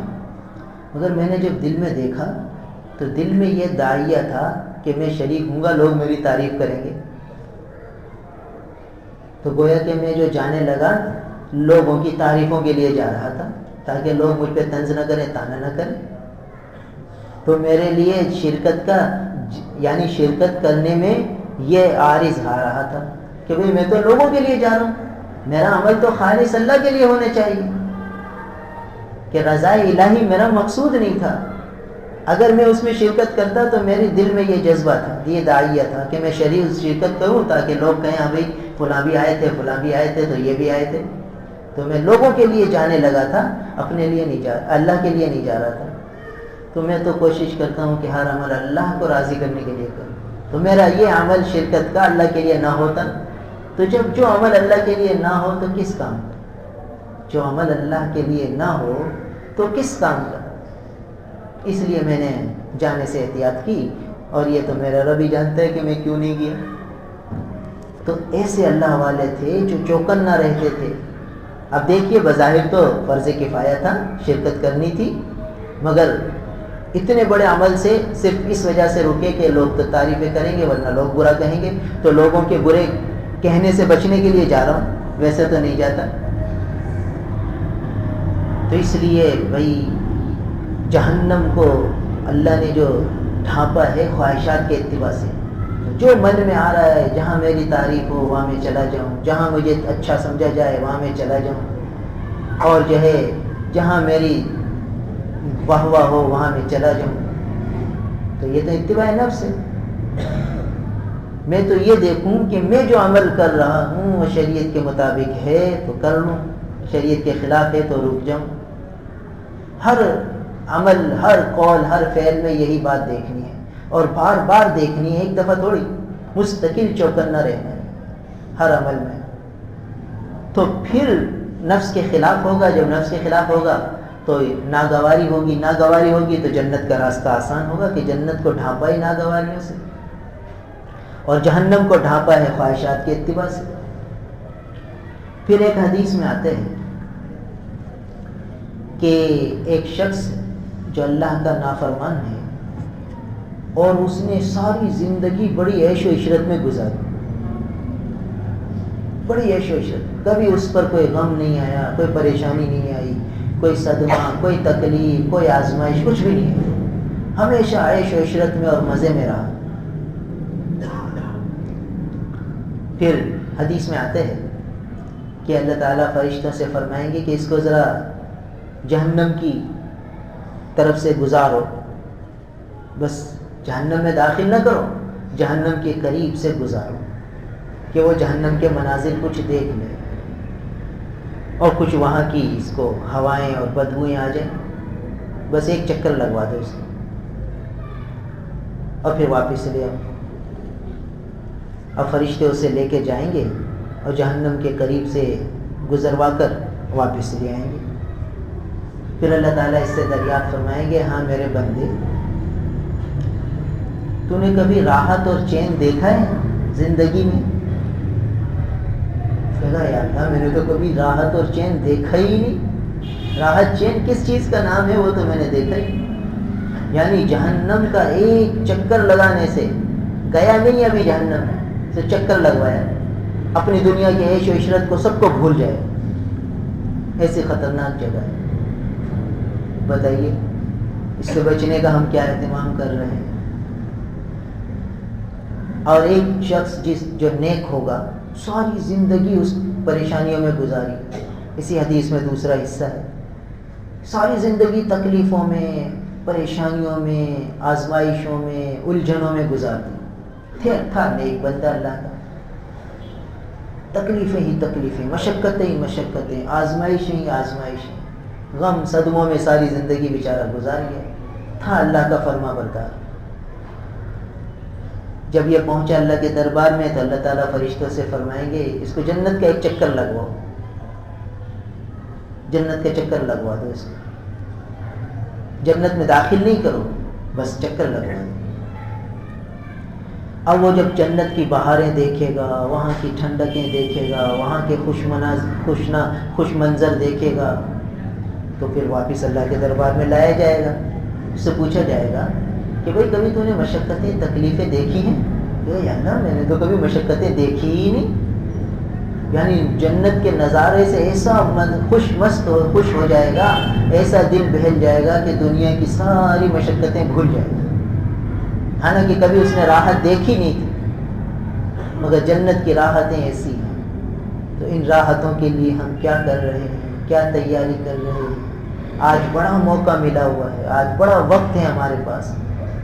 مگر میں نے جب دل میں دیکھا تو دل میں یہ داعیہ تھا کہ میں شریک ہوں گا، لوگ میری تعریف کریں گے، تو گویا کہ میں جو جانے لگا لوگوں کی تعریفوں کے لیے جا رہا تھا، تاکہ لوگ مجھ پہ طنز نہ کریں، طعنہ نہ کریں۔ تو میرے لیے شرکت کا یعنی شرکت کرنے میں یہ عارض آ رہا تھا کہ بھئی میں تو لوگوں کے لیے جا رہا ہوں، میرا عمل تو خالص اللہ کے لیے ہونا چاہیے، کہ رضا الہی میرا مقصود نہیں تھا۔ اگر میں اس میں شرکت کرتا تو میرے دل میں یہ جذبہ تھا، یہ داعیہ تھا کہ میں شرکت کروں تاکہ لوگ کہیں ہاں بھئی فلاں بھی آئے تھے، فلاں بھی آئے تھے، تو یہ بھی آئے تھے۔ تو میں لوگوں کے لیے جانے لگا تھا، اپنے لیے نہیں اللہ کے لیے نہیں جا رہا تھا۔ تو میں تو کوشش کرتا ہوں کہ ہر عمل اللہ کو راضی کرنے کے لیے کروں، تو میرا یہ عمل شرکت کا اللہ کے لیے نہ ہوتا، تو جب جو عمل اللہ کے لیے نہ ہو تو کس کام کا؟ جو عمل اللہ کے لیے نہ ہو تو کس کام کا؟ اس لیے میں نے جانے سے احتیاط کی، اور یہ تو میرا رب ہی جانتا ہے کہ میں کیوں نہیں گیا۔ تو ایسے اللہ والے تھے جو چوکن نہ رہتے تھے۔ اب دیکھیے بظاہر تو فرض کفایہ تھا، شرکت کرنی تھی، مگر اتنے بڑے عمل سے صرف اس وجہ سے رکے کہ لوگ تو تعریفیں کریں گے ورنہ لوگ برا کہیں گے، تو لوگوں کے برے کہنے سے بچنے کے لیے جا رہا ہوں، ویسے تو نہیں جاتا۔ تو اس لیے بھائی جہنم کو اللہ نے جو ڈھانپا ہے خواہشات کے اتباع سے، جو من میں آ رہا ہے، جہاں میری تعریف ہو وہاں میں چلا جاؤں، جہاں مجھے اچھا سمجھا جائے وہاں میں چلا جاؤں، اور جو ہے جہاں میری واہ واہ ہو وہاں میں چلا جاؤں، تو یہ تو اتباع نفس ہے۔ میں تو یہ دیکھوں کہ میں جو عمل کر رہا ہوں وہ شریعت کے مطابق ہے تو کر لوں، شریعت کے خلاف ہے تو رک جاؤں۔ ہر عمل، ہر قول، ہر فعل میں یہی بات دیکھنی ہے، اور بار بار دیکھنی ہے، ایک دفعہ تھوڑی، مستقل چوکن نہ رہنا ہے ہر عمل میں۔ تو پھر نفس کے خلاف ہوگا، جب نفس کے خلاف ہوگا تو ناگواری ہوگی، ناگواری ہوگی تو جنت کا راستہ آسان ہوگا، کہ جنت کو ڈھانپا ہی ناگواریوں سے، اور جہنم کو ڈھانپا ہے خواہشات کے اتباع سے۔ پھر ایک حدیث میں آتے ہیں کہ ایک شخص جو اللہ کا نافرمان ہے اور اس نے ساری زندگی بڑی عیش و عشرت میں گزاری، بڑی عیش و عشرت، کبھی اس پر کوئی غم نہیں آیا، کوئی پریشانی نہیں آئی، کوئی صدمہ، کوئی تکلیف، کوئی آزمائش، کچھ بھی نہیں ہے، ہمیشہ عیش و عشرت میں اور مزے میں رہا۔ پھر حدیث میں آتے ہیں کہ اللہ تعالیٰ فرشتوں سے فرمائیں گے کہ اس کو ذرا جہنم کی طرف سے گزارو، بس جہنم میں داخل نہ کرو، جہنم کے قریب سے گزارو، کہ وہ جہنم کے مناظر کچھ دیکھ لے، اور کچھ وہاں کی اس کو ہوائیں اور بدبوئیں آ جائیں، بس ایک چکر لگوا دو اس کو، اور پھر واپس لے آؤ۔ اب فرشتے اسے لے کے جائیں گے اور جہنم کے قریب سے گزروا کر واپس لے آئیں گے۔ پھر اللہ تعالیٰ اس سے دریافت فرمائیں گے، ہاں میرے بندے، تو نے کبھی راحت اور چین دیکھا ہے زندگی میں؟ کہا یا اللہ میں نے تو کبھی راحت اور چین دیکھا ہی نہیں۔ راحت چین کس چیز کا نام ہے وہ تو میں نے دیکھا ہی نہیں۔ یعنی جہنم کا ایک چکر لگانے سے، گیا نہیں ابھی جہنم سے، چکر لگوایا، اپنی دنیا کی عیش و عشرت کو سب کو بھول جائے، ایسی خطرناک جگہ ہے۔ بتائیے اس سے بچنے کا ہم کیا اہتمام کر رہے ہیں؟ اور ایک شخص جو نیک ہوگا ساری زندگی اس پریشانیوں میں گزاری، اسی حدیث میں دوسرا حصہ ہے، ساری زندگی تکلیفوں میں، پریشانیوں میں، آزمائشوں میں، الجھنوں میں گزار دی، تھا نیک بندہ اللہ کا، تکلیفیں ہی تکلیفیں، مشقتیں ہی مشقتیں، آزمائشیں ہی آزمائشیں، غم صدموں میں ساری زندگی بیچارہ گزار گیا، تھا اللہ کا فرما بردار۔ جب یہ پہنچا اللہ کے دربار میں تو اللہ تعالیٰ فرشتوں سے فرمائیں گے اس کو جنت کا ایک چکر لگواؤ، جنت کا چکر لگوا دو، اس کو جنت میں داخل نہیں کرو، بس چکر لگوا دو۔ اب وہ جب جنت کی بہاریں دیکھے گا، وہاں کی ٹھنڈکیں دیکھے گا، وہاں کے خوش منظر دیکھے گا، تو پھر واپس اللہ کے دربار میں لایا جائے گا، اس سے پوچھا جائے گا کہ بھائی کبھی تو نے مشقتیں تکلیفیں دیکھی ہیں؟ یا اللہ میں نے تو کبھی مشقتیں دیکھی ہی نہیں۔ یعنی جنت کے نظارے سے ایسا خوش ہو جائے گا، ایسا دل بہل جائے گا کہ دنیا کی ساری مشقتیں بھول جائے گا، حالانکہ کبھی اس نے راحت دیکھی نہیں تھی، مگر جنت کی راحتیں ایسی ہیں۔ تو ان راحتوں کے لیے ہم کیا کر رہے ہیں، کیا تیاری کر رہے ہیں؟ آج بڑا موقع ملا ہوا ہے، آج بڑا وقت ہے ہمارے پاس،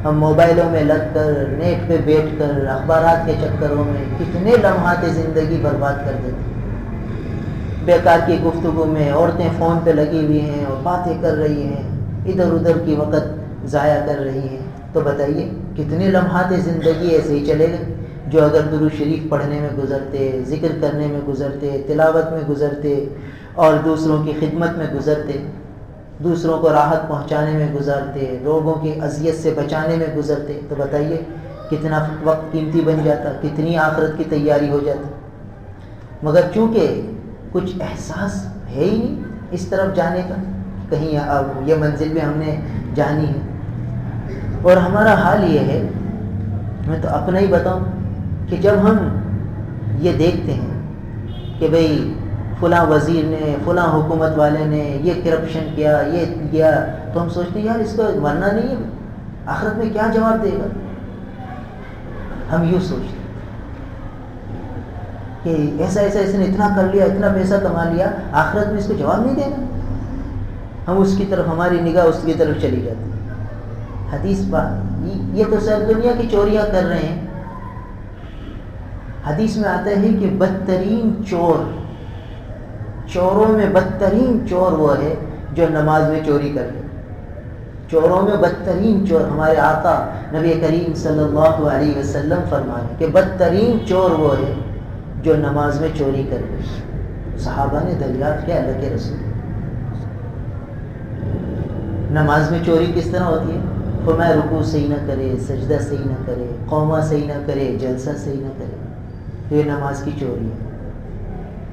ہم موبائلوں میں لگ کر، نیٹ پہ بیٹھ کر، اخبارات کے چکروں میں کتنے لمحات زندگی برباد کر دیتے ہیں۔ بیکار کی گفتگو میں عورتیں فون پہ لگی ہوئی ہیں اور باتیں کر رہی ہیں، ادھر ادھر کی وقت ضائع کر رہی ہیں، تو بتائیے کتنے لمحات زندگی ایسے ہی چلے گئے جو اگر درود شریف پڑھنے میں گزرتے، ذکر کرنے میں گزرتے، تلاوت میں گزرتے اور دوسروں کی خدمت میں گزرتے، دوسروں کو راحت پہنچانے میں گزارتے، لوگوں کی اذیت سے بچانے میں گزرتے، تو بتائیے کتنا وقت قیمتی بن جاتا، کتنی آخرت کی تیاری ہو جاتی۔ مگر چونکہ کچھ احساس ہے ہی نہیں اس طرف جانے کا، کہیں اب یہ منزل بھی ہم نے جانی ہے، اور ہمارا حال یہ ہے، میں تو اپنا ہی بتاؤں کہ جب ہم یہ دیکھتے ہیں کہ بھئی فلاں وزیر نے، فلاں حکومت والے نے یہ کرپشن کیا، یہ کیا، تو ہم سوچتے ہیں یار اس کو مرنا نہیں ہے، آخرت میں کیا جواب دے گا؟ ہم یوں سوچتے ہیں کہ ایسا اس نے اتنا کر لیا، اتنا پیسہ کما لیا، آخرت میں اس کو جواب نہیں دینا۔ ہم اس کی طرف، ہماری نگاہ اس کی طرف چلی جاتی ہے۔ حدیث بات یہ تو سر دنیا کی چوریاں کر رہے ہیں، حدیث میں آتا ہے کہ بدترین چوروں میں بدترین چور وہ ہے جو نماز میں چوری کر لے۔ چوروں میں بدترین چور، ہمارے آقا نبی کریم صلی اللہ علیہ وسلم فرماتے کہ بدترین چور وہ ہے جو نماز میں چوری کر لے۔ صحابہ نے دریافت کیا اللہ کے رسول، نماز میں چوری کس طرح ہوتی ہے؟ فرمایا رکوع صحیح نہ کرے، سجدہ صحیح نہ کرے، قومہ صحیح نہ کرے، جلسہ صحیح نہ کرے، تو یہ نماز کی چوری ہے،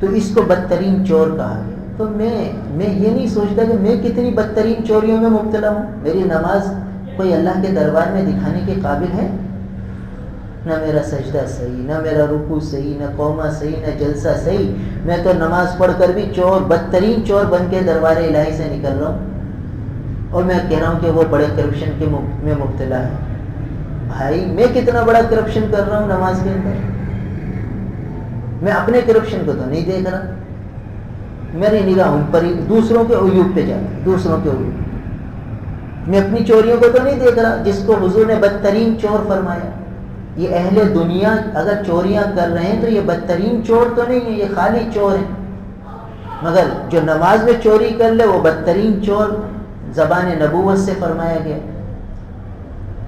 تو اس کو بدترین چور کہا گیا۔ تو میں یہ نہیں سوچتا کہ میں کتنی بدترین چوریوں میں مبتلا ہوں، میری نماز کوئی اللہ کے دربار میں دکھانے کے قابل ہے؟ نہ میرا سجدہ صحیح، نہ میرا رکوع صحیح، نہ قومہ صحیح، نہ جلسہ صحیح، میں تو نماز پڑھ کر بھی بدترین چور بن کے دربار الہی سے نکل رہا ہوں، اور میں کہہ رہا ہوں کہ وہ بڑے کرپشن کے میں مبتلا ہے۔ بھائی میں کتنا بڑا کرپشن کر رہا ہوں نماز کے اندر، میں اپنے کرپشن کو تو نہیں دیکھ رہا، میری نگاہ ان پر ہی دوسروں کے عیوب پہ جاتی، دوسروں کے عیوب، میں اپنی چوریوں کو تو نہیں دیکھ رہا جس کو حضور نے بدترین چور فرمایا۔ یہ اہل دنیا اگر چوریاں کر رہے ہیں تو یہ بدترین چور تو نہیں ہے، یہ خالی چور ہے، مگر جو نماز میں چوری کر لے وہ بدترین چور زبان نبوت سے فرمایا گیا۔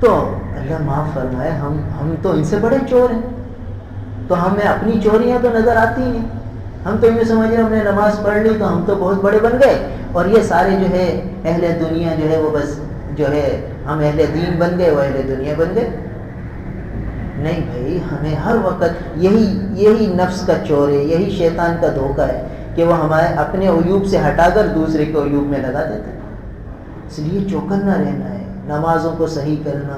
تو اللہ معاف فرمائے، ہم تو ان سے بڑے چور ہیں، تو ہمیں اپنی چوریاں تو نظر آتی ہیں، ہم تو یہ سمجھ رہے ہم نے نماز پڑھ لی تو ہم تو بہت بڑے بن گئے، اور یہ سارے جو ہے اہل دنیا جو ہے وہ بس جو ہے ہم اہل دین بن گئے، وہ اہل دنیا بن گئے۔ نہیں بھائی، ہمیں ہر وقت یہی نفس کا چور ہے، یہی شیطان کا دھوکہ ہے کہ وہ ہمارے اپنے عیوب سے ہٹا کر دوسرے کے عیوب میں لگا دیتے ہیں۔ اس لیے چوکنا رہنا ہے، نمازوں کو صحیح کرنا،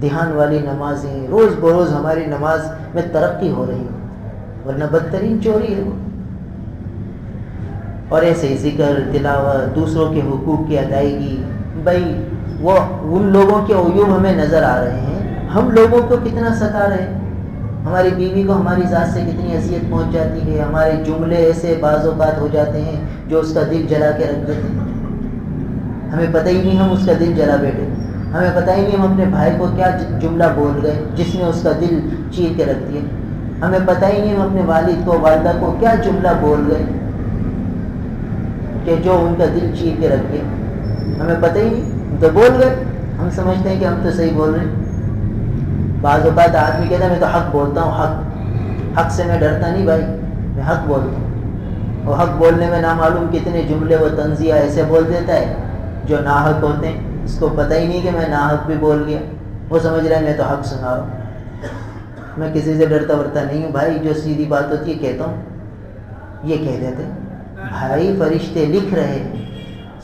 دھیان والی نمازیں، روز بروز ہماری نماز میں ترقی ہو رہی ہے، ورنہ بدترین چوری ہے وہ۔ اور ایسے ہی ذکر، تلاوت، دوسروں کے حقوق کی ادائیگی. بھائی وہ ان لوگوں کے عیوب ہمیں نظر آ رہے ہیں، ہم لوگوں کو کتنا ستا رہے ہیں. ہماری بیوی کو ہماری ذات سے کتنی اذیت پہنچ جاتی ہے، ہمارے جملے ایسے بعض اوقات ہو جاتے ہیں جو اس کا دل جلا کے رکھ دیتے ہیں. ہمیں پتہ ہی نہیں ہم اس کا دل جلا بیٹھے، ہمیں پتہ ہی نہیں ہم اپنے بھائی کو کیا جملہ بول گئے جس نے اس کا دل چیر کے رکھ دیا. ہمیں پتہ ہی نہیں ہم اپنے والد کو، والدہ کو کیا جملہ بول گئے کہ جو ان کا دل چیر کے رکھ گیا. ہمیں پتہ ہی نہیں، ہم تو بول گئے، ہم سمجھتے ہیں کہ ہم تو صحیح بول رہے ہیں. بعض اوقات آدمی کہتا ہے میں تو حق بولتا ہوں، حق سے میں ڈرتا نہیں بھائی، میں حق بولتا ہوں. اور حق بولنے میں نامعلوم کتنے جملے و طنزیہ ایسے بول دیتا ہے جو ناحق ہوتے ہیں. اس کو پتہ ہی نہیں کہ میں ناحق بھی بول گیا، وہ سمجھ رہا ہے میں تو حق سنا رہا ہوں. میں کسی سے ڈرتا ورتا نہیں ہوں بھائی، جو سیدھی بات ہوتی ہے کہتا ہوں. یہ کہہ دیتے بھائی فرشتے لکھ رہے ہیں،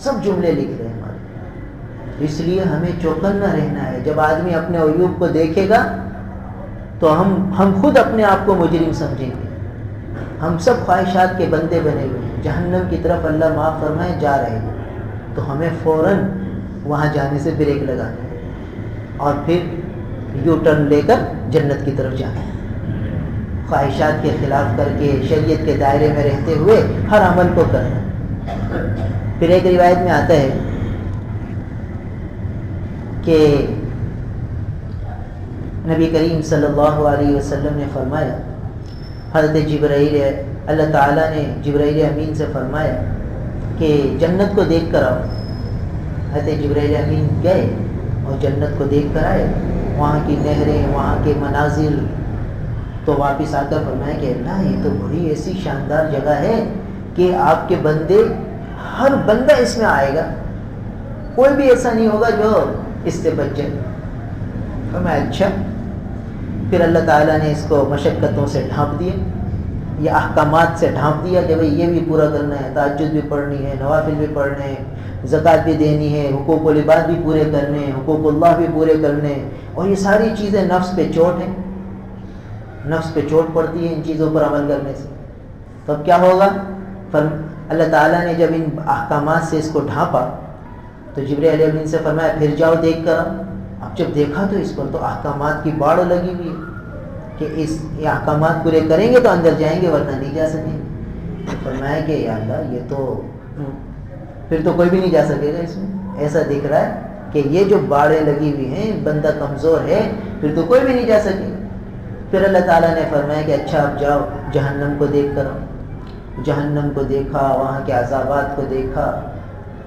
سب جملے لکھ رہے ہیں ہمارے. اس لیے ہمیں چوکنا رہنا ہے. جب آدمی اپنے عیوب کو دیکھے گا تو ہم خود اپنے آپ کو مجرم سمجھیں گے. ہم سب خواہشات کے بندے بنے ہوئے ہیں، جہنم کی طرف اللہ معاف فرمائے جا رہے ہیں. تو ہمیں فوراً وہاں جانے سے بریک لگانا ہے اور پھر یو ٹرن لے کر جنت کی طرف جانا ہے. خواہشات کے خلاف کر کے شریعت کے دائرے میں رہتے ہوئے ہر عمل کو کرنا. پھر ایک روایت میں آتا ہے کہ نبی کریم صلی اللہ علیہ وسلم نے فرمایا، حضرت جبرائیل، اللہ تعالیٰ نے جبرائیل امین سے فرمایا کہ جنت کو دیکھ کر آؤ. حضرت جبرائیل امین گئے اور جنت کو دیکھ کر آئے، وہاں کی نہریں، وہاں کے مناظر. تو واپس آ کر فرمایا کہ اللہ یہ تو بڑی ایسی شاندار جگہ ہے کہ آپ کے بندے، ہر بندہ اس میں آئے گا، کوئی بھی ایسا نہیں ہوگا جو اس سے بچ جائے. فرمایا اچھا. پھر اللہ تعالیٰ نے اس کو مشقتوں سے ڈھانپ دیا، یا احکامات سے ڈھانپ دیا کہ بھئی یہ بھی پورا کرنا ہے، تہجد بھی پڑھنی ہے، نوافل بھی پڑھنے ہیں، زکوٰۃ بھی دینی ہے، حقوق العباد بھی پورے کرنے ہیں، حقوق اللہ بھی پورے کرنے ہیں. اور یہ ساری چیزیں نفس پہ چوٹ ہیں، نفس پہ چوٹ پڑتی ہے ان چیزوں پر عمل کرنے سے. تو اب کیا ہوگا؟ اللہ تعالیٰ نے جب ان احکامات سے اس کو ڈھانپا تو جبرائیل علیہ السلام سے فرمایا پھر جاؤ دیکھ کر. اب جب دیکھا تو اس پر تو احکامات کی باڑ لگی ہوئی ہے کہ یہ احکامات پورے کریں گے تو اندر جائیں گے ورنہ نہیں جا سکیں گے. فرمایا کہ یا اللہ یہ تو پھر تو کوئی بھی نہیں جا سکے گا اس میں. ایسا دکھ رہا ہے کہ یہ جو باڑیں لگی ہوئی ہیں، بندہ کمزور ہے، پھر تو کوئی بھی نہیں جا سکے گا. پھر اللہ تعالیٰ نے فرمایا کہ اچھا اب جاؤ جہنم کو دیکھ کر. جہنم کو دیکھا، وہاں کے عذابات کو دیکھا.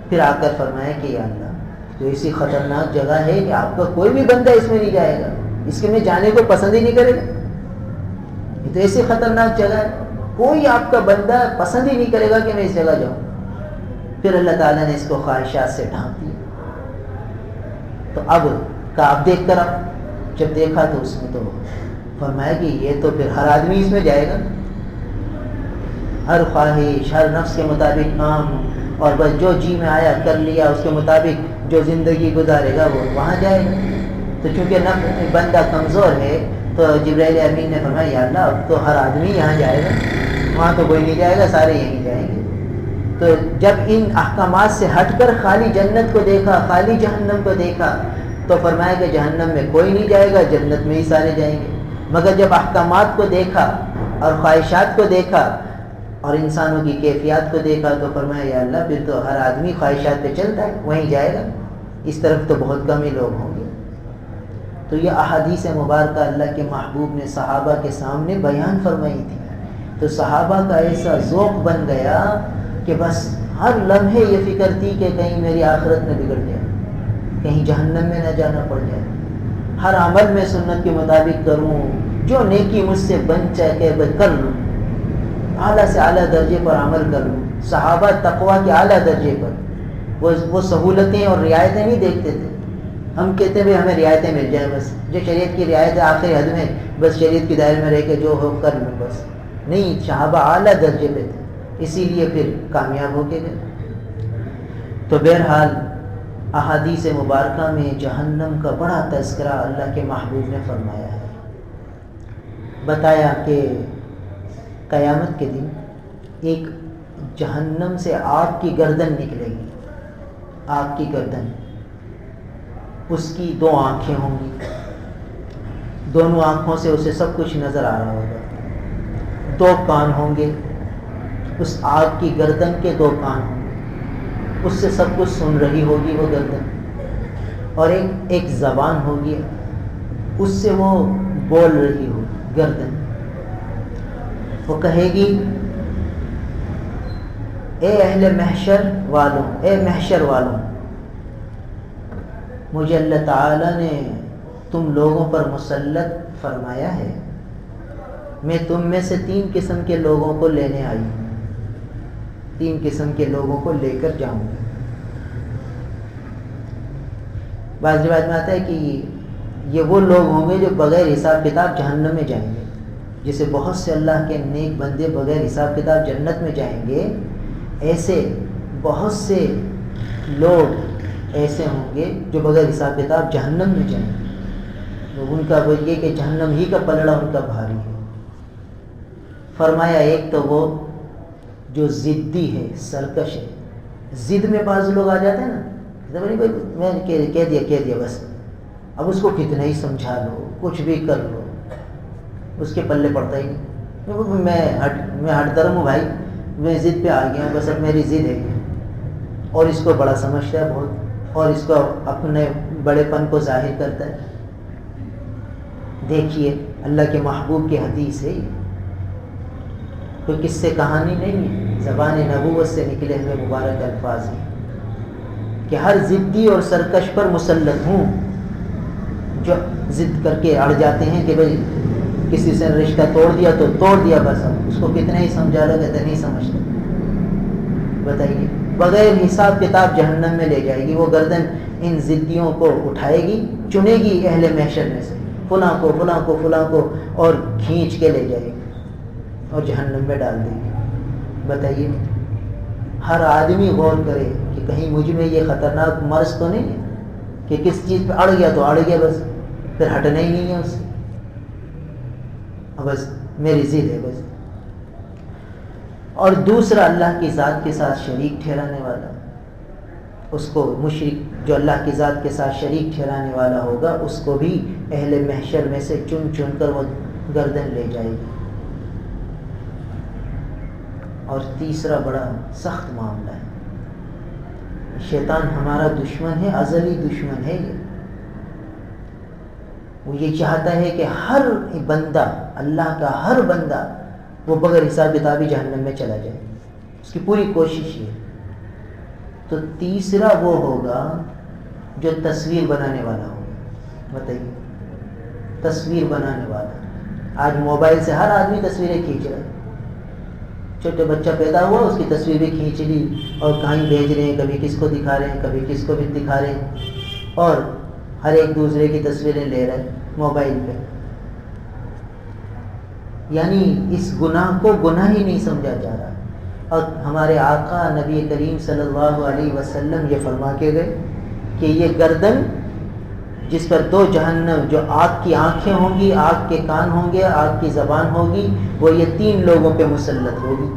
پھر آ کر فرمایا کہ یا اللہ تو ایسی خطرناک جگہ ہے کہ آپ کا کوئی بھی بندہ اس میں نہیں جائے گا، اس کے میں جانے کو پسند ہی نہیں کرے گا. یہ تو ایسی خطرناک جگہ ہے، کوئی آپ کا بندہ پسند ہی نہیں کرے گا کہ میں اس جگہ جاؤں. پھر اللہ تعالیٰ نے اس کو خواہشات سے ڈھانپ دیا. تو اب آپ دیکھ کر اب جب دیکھا تو اس میں تو فرمایا کہ یہ تو پھر ہر آدمی اس میں جائے گا، ہر خواہش، ہر نفس کے مطابق کام، اور بس جو جی میں آیا کر لیا، اس کے مطابق جو زندگی گزارے گا وہ وہاں جائے گا. تو چونکہ نفس بندہ کمزور ہے تو جبرائیل امین نے فرمایا یا اللہ اب تو ہر آدمی یہاں جائے گا، وہاں تو کوئی نہیں جائے گا، سارے یہیں جائیں گے. تو جب ان احکامات سے ہٹ کر خالی جنت کو دیکھا، خالی جہنم کو دیکھا، تو فرمایا کہ جہنم میں کوئی نہیں جائے گا، جنت میں ہی سارے جائیں گے. مگر جب احکامات کو دیکھا اور خواہشات کو دیکھا اور انسانوں کی کیفیات کو دیکھا تو فرمایا یا اللہ پھر تو ہر آدمی خواہشات پہ چلتا ہے، وہیں جائے گا، اس طرف تو بہت کم ہی لوگ ہوں گے. تو یہ احادیث مبارکہ اللہ کے محبوب نے صحابہ کے سامنے بیان فرمائی تھی. تو صحابہ کا ایسا ذوق بن گیا کہ بس ہر لمحے یہ فکر تھی کہ کہیں میری آخرت نہ بگڑ جائے، کہیں جہنم میں نہ جانا پڑ جائے. ہر عمل میں سنت کے مطابق کروں، جو نیکی مجھ سے بن چاہے کر لوں، اعلیٰ سے اعلیٰ درجے پر عمل کر لوں. صحابہ تقویٰ کے اعلیٰ درجے پر وہ سہولتیں اور رعایتیں نہیں دیکھتے تھے. ہم کہتے ہیں ہمیں رعایتیں مل جائیں، بس جو شریعت کی رعایت ہے آخری حد میں، بس شریعت کے دائرے میں رہ کے جو ہو کر لوں بس. نہیں، صحابہ اعلیٰ درجے پہ تھے، اسی لیے پھر کامیاب ہو کے گئے. تو بہرحال احادیث مبارکہ میں جہنم کا بڑا تذکرہ اللہ کے محبوب نے فرمایا ہے. بتایا کہ قیامت کے دن ایک جہنم سے آگ کی گردن نکلے گی، آگ کی گردن، اس کی 2 آنکھیں ہوں گی، دونوں آنکھوں سے اسے سب کچھ نظر آ رہا ہوگا، 2 کان ہوں گے، اس آگ کی گردن کے 2 کان ہوں گے، اس سے سب کچھ سن رہی ہوگی وہ گردن، اور ایک زبان ہوگی، اس سے وہ بول رہی ہوگی گردن، وہ کہے گی اے اہل محشر والوں، اے محشر والوں، مجھے اللہ تعالیٰ نے تم لوگوں پر مسلط فرمایا ہے، میں تم میں سے 3 قسم کے لوگوں کو لینے آئی ہوں، 3 قسم کے لوگوں کو لے کر جاؤں گی۔ بعض روایت میں آتا ہے کہ یہ وہ لوگ ہوں گے جو بغیر حساب کتاب جہنم میں جائیں گے، جسے بہت سے اللہ کے نیک بندے بغیر حساب کتاب جنت میں جائیں گے، ایسے بہت سے لوگ ایسے ہوں گے جو بغیر حساب کتاب جہنم میں جائیں گے، تو ان کا وہ یہ کہ جہنم ہی کا پلڑا ان کا بھاری ہے۔ فرمایا ایک تو وہ جو ضدی ہے، سرکش ہے، ضد میں بعض لوگ آ جاتے ہیں نا، میں نے کہہ دیا بس، اب اس کو کتنا ہی سمجھا لو، کچھ بھی کر لو، اس کے پلے پڑتا ہی نہیں، میں ہٹ درم ہوں بھائی، میں ضد پہ آ گیا ہوں، بس اب میری ضد ہے، اور اس کو بڑا سمجھتا ہے بہت، اور اس کو اپنے بڑے پن کو ظاہر کرتا ہے۔ دیکھیے اللہ کے محبوب کی حدیث ہے، کوئی قصے کہانی نہیں ہے، زبان نبوت سے نکلے ہوئے مبارک الفاظ ہیں کہ ہر ضدی اور سرکش پر مسلط ہوں، جو ضد کر کے اڑ جاتے ہیں کہ بھئی کسی سے رشتہ توڑ دیا تو توڑ دیا، بس اب اس کو کتنا ہی سمجھا لو کہتے نہیں سمجھتا۔ بتائیے بغیر حساب کتاب جہنم میں لے جائے گی وہ گردن، ان ضدیوں کو اٹھائے گی، چنے گی اہل محشر میں سے فلاں کو فلاں کو فلاں کو، اور کھینچ کے لے جائے گی اور جہنم میں ڈال دے گی۔ بتائیے ہر آدمی غور کرے کہ کہیں مجھ میں یہ خطرناک مرض تو نہیں ہے کہ کس چیز پہ اڑ گیا تو اڑ گیا، بس پھر ہٹنا ہی نہیں ہے اس سے، بس میری ضد ہے بس۔ اور دوسرا اللہ کی ذات کے ساتھ شریک ٹھہرانے والا، اس کو مشرک جو اللہ کی ذات کے ساتھ شریک ٹھہرانے والا ہوگا، اس کو بھی اہل محشر میں سے چن چن کر وہ گردن لے جائے گی۔ اور تیسرا بڑا سخت معاملہ ہے، شیطان ہمارا دشمن ہے، ازلی دشمن ہے، وہ یہ چاہتا ہے کہ ہر بندہ، اللہ کا ہر بندہ وہ بغیر حساب کتابی جہنم میں چلا جائے، اس کی پوری کوشش ہے۔ تو تیسرا وہ ہوگا جو تصویر بنانے والا ہوگا۔ بتائیے تصویر بنانے والا، آج موبائل سے ہر آدمی تصویریں کھینچ رہا ہے، چھوٹے بچہ پیدا ہوا اس کی تصویر بھی کھینچ لی اور کہیں بھیج رہے ہیں، کبھی کس کو دکھا رہے ہیں، کبھی کس کو بھی دکھا رہے ہیں، اور ہر ایک دوسرے کی تصویریں لے رہے ہیں موبائل پہ۔ یعنی اس گناہ کو گناہ ہی نہیں سمجھا جا رہا، اور ہمارے آقا نبی کریم صلی اللہ علیہ وسلم یہ فرما کے گئے کہ یہ گردن جس پر 2 جہنم، جو آگ کی آنکھیں ہوں گی، آگ کے کان ہوں گے، آگ کی زبان ہوگی، وہ یہ 3 لوگوں پہ مسلط ہوگی،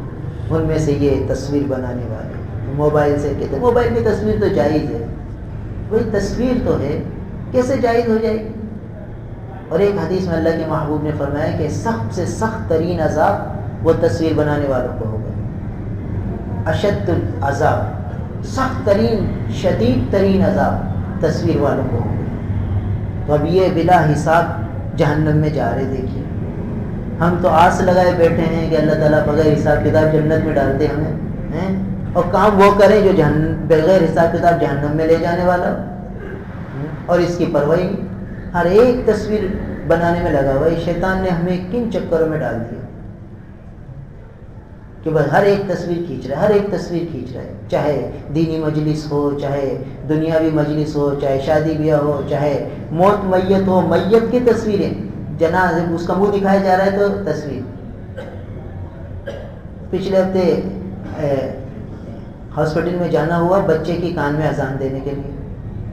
ان میں سے یہ تصویر بنانے والے۔ موبائل سے کہتے ہیں موبائل کی تصویر تو جائز ہے، وہی تصویر تو ہے، کیسے جائز ہو جائے گی؟ اور ایک حدیث میں اللہ کے محبوب نے فرمایا کہ سخت سے سخت ترین عذاب وہ تصویر بنانے والوں کو ہوگا، اشد العذاب، سخت ترین شدید ترین عذاب تصویر والوں کو ہوگا۔ تو اب یہ بلا حساب جہنم میں جا رہے، دیکھیے ہم تو آس لگائے بیٹھے ہیں کہ اللہ تعالیٰ بغیر حساب کتاب جنت میں ڈالتے ہمیں، اور کام وہ کریں جو بغیر حساب کتاب جہنم میں لے جانے والا، اور اس کی پرواہ نہیں، ہر ایک تصویر بنانے میں لگا ہوا ہے۔ شیطان نے ہمیں کن چکروں میں ڈال دیا کہ بس ہر ایک تصویر کھینچ رہا ہے، ہر ایک تصویر کھینچ رہا ہے، چاہے دینی مجلس ہو، چاہے دنیاوی مجلس ہو، چاہے شادی بیاہ ہو، چاہے موت میت ہو، میت کی تصویریں، جنازے اس کا منہ دکھایا جا رہا ہے تو تصویر۔ پچھلے ہفتے ہاسپٹل میں جانا ہوا بچے کی کان میں اذان دینے کے لیے،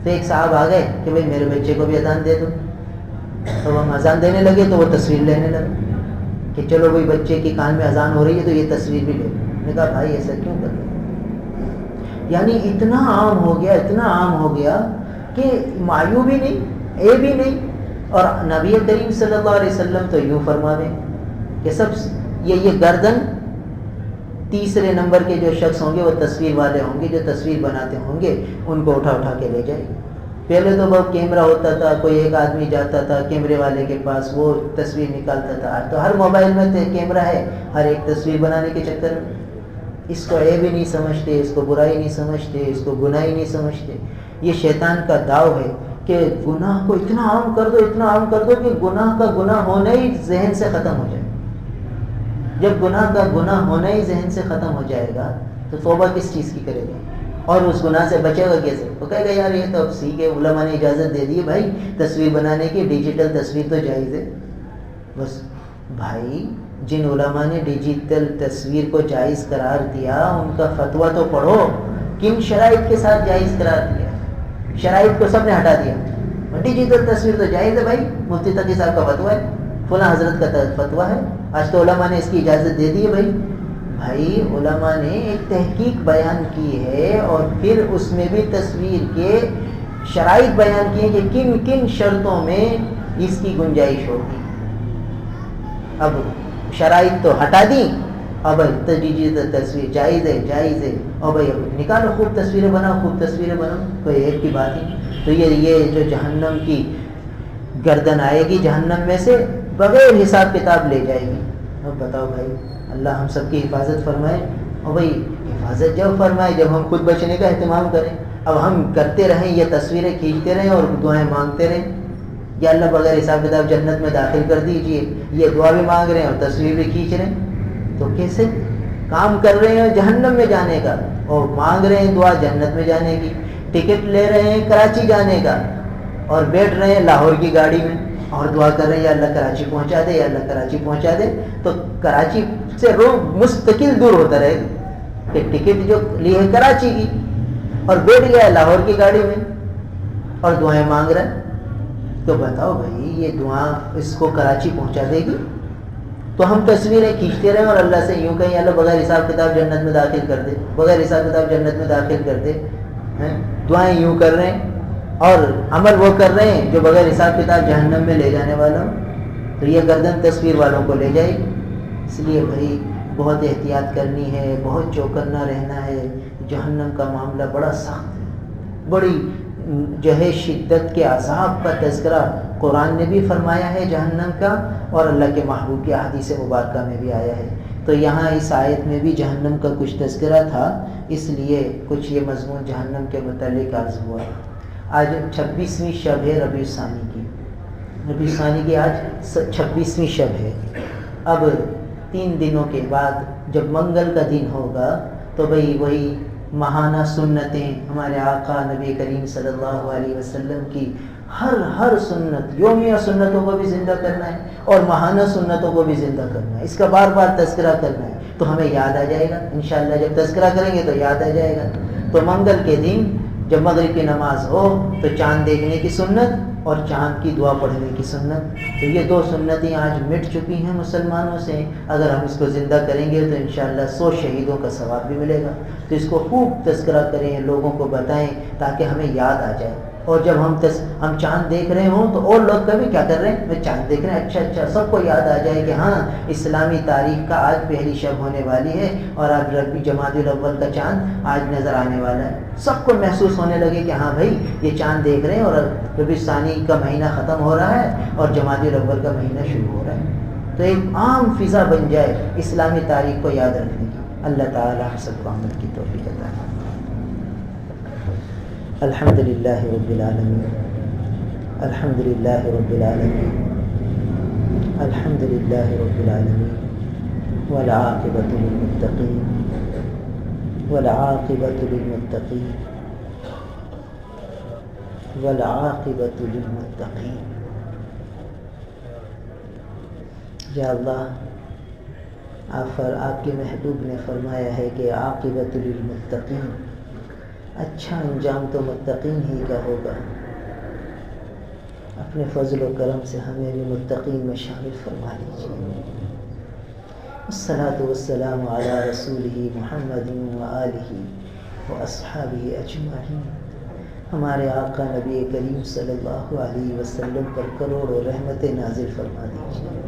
تو ایک صاحب آ گئے کہ بھائی میرے بچے کو بھی اذان دے دو، تو ہم اذان دینے لگے تو وہ تصویر لینے لگے کہ چلو بھائی بچے کی کان میں اذان ہو رہی ہے تو یہ تصویر بھی لے لو۔ نے کہا بھائی ایسا کیوں کر رہے ہیں؟ یعنی اتنا عام ہو گیا کہ مایوں بھی نہیں، اے بھی نہیں. اور نبی کریم صلی اللہ علیہ وسلم تو یوں فرما دیں کہ سب یہ گردن تیسرے نمبر کے جو شخص ہوں گے وہ تصویر والے ہوں گے، جو تصویر بناتے ہوں گے ان کو اٹھا کے لے جائے گی. پہلے تو وہ کیمرہ ہوتا تھا، کوئی ایک آدمی جاتا تھا کیمرے والے کے پاس، وہ تصویر نکالتا تھا. آج تو ہر موبائل میں کیمرہ ہے، ہر ایک تصویر بنانے کے چکر میں اس کو عیب ہی نہیں سمجھتے، اس کو برائی نہیں سمجھتے، اس کو گناہ ہی نہیں سمجھتے. یہ شیطان کا داؤ ہے کہ گناہ کو اتنا عام کر دو کہ گناہ کا گناہ ہونا ہی ذہن سے ختم ہو جائے. جب گناہ کا گناہ ہونا ہی ذہن سے ختم ہو جائے گا تو توبہ کس چیز کی کرے گا اور اس گناہ سے بچے گا کیسے؟ وہ کہے گا یار یہ تو اب سیکھے، علماء نے اجازت دے دی ہے بھائی تصویر بنانے کی، ڈیجیٹل تصویر تو جائز ہے. بس بھائی جن علماء نے ڈیجیٹل تصویر کو جائز قرار دیا ان کا فتویٰ تو پڑھو، کن شرائط کے ساتھ جائز قرار دیا. شرائط کو سب نے ہٹا دیا. ڈیجیٹل تصویر تو جائز ہے بھائی، مفتی تقی صاحب کا فتویٰ ہے، فلاں حضرت کا فتویٰ ہے، آج تو علماء نے اس کی اجازت دے دی ہے. بھائی علماء نے ایک تحقیق بیان کی ہے اور پھر اس میں بھی تصویر کے شرائط بیان کیے کہ کن کن شرطوں میں اس کی گنجائش ہوگی. اب شرائط تو ہٹا دی، اب ڈیجیٹل تصویر جائز ہے، اور بھائی اب نکالو، خوب تصویریں بناؤ، کوئی ایک کی بات ہی. تو یہ جو جہنم کی گردن آئے گی جہنم میں سے بغیر حساب کتاب لے جائے گی. اب بتاؤ بھائی، اللہ ہم سب کی حفاظت فرمائے. اور بھائی حفاظت جب فرمائے جب ہم خود بچنے کا اہتمام کریں. اب ہم کرتے رہیں، یہ تصویریں کھینچتے رہیں اور دعائیں مانگتے رہیں یا اللہ بغیر حساب کتاب جنت میں داخل کر دیجئے. یہ دعا بھی مانگ رہے ہیں اور تصویر بھی کھینچ رہے ہیں، تو کیسے کام کر رہے ہیں جہنم میں جانے کا اور مانگ رہے ہیں دعا جنت میں جانے کی. ٹکٹ لے رہے ہیں کراچی جانے کا اور بیٹھ رہے ہیں لاہور کی گاڑی میں اور دعا کر رہے ہیں یا اللہ کراچی پہنچا دے، یا اللہ کراچی پہنچا دے. تو کراچی سے روز مستقل دور ہوتا رہے کہ ٹکٹ جو لی ہے کراچی کی اور بیٹھ گیا لاہور کی گاڑی میں اور دعائیں مانگ رہا ہے. تو بتاؤ بھائی یہ دعا اس کو کراچی پہنچا دے گی؟ تو ہم تصویریں کھینچتے رہیں اور اللہ سے یوں کہیں اللہ بغیر حساب کتاب جنت میں داخل کر دے، بغیر حساب کتاب جنت میں داخل کر دے. دعائیں یوں کر رہے ہیں اور عمل وہ کر رہے ہیں جو بغیر حساب کتاب جہنم میں لے جانے والا ہوں. تو یہ گردن تصویر والوں کو لے جائے گی. اس لیے بھائی بہت احتیاط کرنی ہے، بہت چوکنا رہنا ہے. جہنم کا معاملہ بڑا سخت ہے، بڑی جو ہے شدت کے عذاب کا تذکرہ قرآن نے بھی فرمایا ہے جہنم کا، اور اللہ کے محبوب کی احادیث مبارکہ میں بھی آیا ہے. تو یہاں اس آیت میں بھی جہنم کا کچھ تذکرہ تھا، اس لیے کچھ یہ مضمون جہنم کے متعلق عرض ہوا. آج 26ویں شب ہے ربیع الثانی کی. ربیع الثانی کی آج 26ویں شب ہے. اب 3 دنوں کے بعد جب منگل کا دن ہوگا تو بھئی وہی ماہانہ سنتیں ہمارے آقا نبی کریم صلی اللہ علیہ وسلم کی ہر سنت، یومیہ سنتوں کو بھی زندہ کرنا ہے اور ماہانہ سنتوں کو بھی زندہ کرنا ہے. اس کا بار بار تذکرہ کرنا ہے تو ہمیں یاد آ جائے گا انشاءاللہ. جب تذکرہ کریں گے تو یاد آ جائے گا. تو منگل کے دن جب مغرب کی نماز ہو تو چاند دیکھنے کی سنت اور چاند کی دعا پڑھنے کی سنت. تو یہ 2 سنتیں آج مٹ چکی ہیں مسلمانوں سے. اگر ہم اس کو زندہ کریں گے تو انشاءاللہ 100 شہیدوں کا ثواب بھی ملے گا. تو اس کو خوب تذکرہ کریں، لوگوں کو بتائیں تاکہ ہمیں یاد آ جائے. اور جب ہم چاند دیکھ رہے ہوں تو اور لوگ کبھی کیا کر رہے ہیں، میں چاند دیکھ رہے ہیں، اچھا سب کو یاد آ جائے کہ ہاں اسلامی تاریخ کا آج پہلی شب ہونے والی ہے اور آج جمادی الاول کا چاند آج نظر آنے والا ہے. سب کو محسوس ہونے لگے کہ ہاں بھائی یہ چاند دیکھ رہے ہیں اور ربیع الثانی کا مہینہ ختم ہو رہا ہے اور جمادی الاول کا مہینہ شروع ہو رہا ہے. تو ایک عام فضا بن جائے اسلامی تاریخ کو یاد رکھنے کی. اللہ تعالی ہم سب کو عمل کی توفیق عطا فرمائے. الحمد للہ رب العالمین، الحمد للہ رب العالمین، الحمد للہ رب العالمین، والعاقبۃ للمتقین، والعاقبۃ للمتقین، والعاقبۃ للمتقین. یا اللہ، آپ کے محبوب نے فرمایا ہے کہ عاقبۃ للمتقین، اچھا انجام تو متقین ہی کا ہوگا. اپنے فضل و کرم سے ہمیں بھی متقین میں شامل فرما لیجیے. والصلاة والسلام على رسولہ محمد وآلہ واصحابہ اجمعین۔ ہمارے آقا نبی کریم صلی اللہ علیہ وسلم پر کروڑوں رحمتیں نازل فرما دیجیے،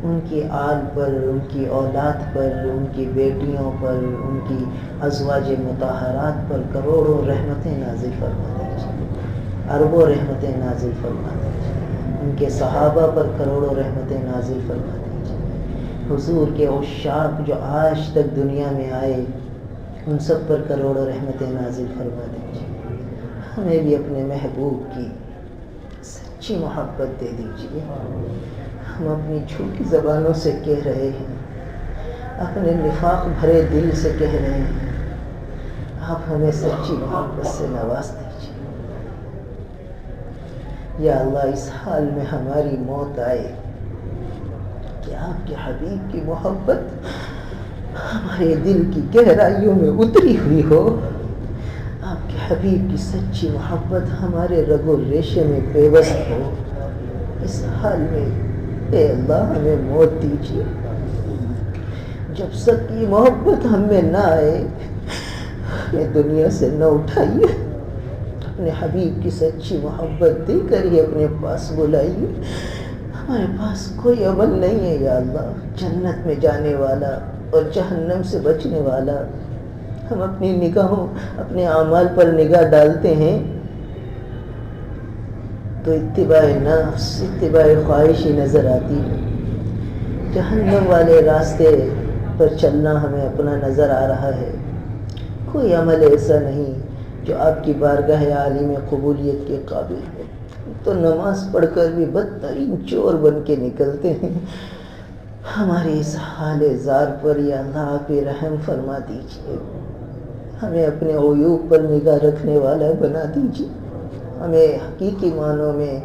ان کی آل پر، ان کی اولاد پر، ان کی بیٹیوں پر، ان کی ازواج مطہرات پر کروڑوں رحمتیں نازل فرما دیجیے، اربوں رحمتیں نازل فرما دیجیے، ان کے صحابہ پر کروڑوں رحمتیں نازل فرما دیجیے، حضور کے عشاق جو آج تک دنیا میں آئے ان سب پر کروڑوں رحمتیں نازل فرما دیجیے۔ ہمیں بھی اپنے محبوب کی سچی محبت دے دیجیے۔ ہم اپنی جھوٹی زبانوں سے کہہ رہے ہیں، اپنے نفاق بھرے دل سے کہہ رہے ہیں، آپ ہمیں سچی محبت سے نواز دیجیے۔ یا اللہ اس حال میں ہماری موت آئے کہ آپ کے حبیب کی محبت ہمارے دل کی گہرائیوں میں اتری ہوئی ہو، آپ کے حبیب کی سچی محبت ہمارے رگ و ریشے میں پیوست ہو۔ اس حال میں اے اللہ ہمیں موت دیجیے، جب سچی محبت ہم میں نہ آئے ہمیں دنیا سے نہ اٹھائیے، اپنے حبیب کی سچی محبت دے کر ہی اپنے پاس بلائیے۔ ہمارے پاس کوئی عمل نہیں ہے یا اللہ جنت میں جانے والا اور جہنم سے بچنے والا۔ ہم اپنی نگاہوں، اپنے اعمال پر نگاہ ڈالتے ہیں تو اتباع نفس، اتباع خواہشی نظر آتی ہے۔ جہنم والے راستے پر چلنا ہمیں اپنا نظر آ رہا ہے۔ کوئی عمل ایسا نہیں جو آپ کی بارگاہ عالی میں قبولیت کے قابل ہو۔ تو نماز پڑھ کر بھی بدترین چور بن کے نکلتے ہیں۔ ہمارے اس حال زار پر یا اللہ آپ رحم فرما دیجیے، ہمیں اپنے عیوب پر نگاہ رکھنے والا بنا دیجیے، ہمیں حقیقی معنوں میں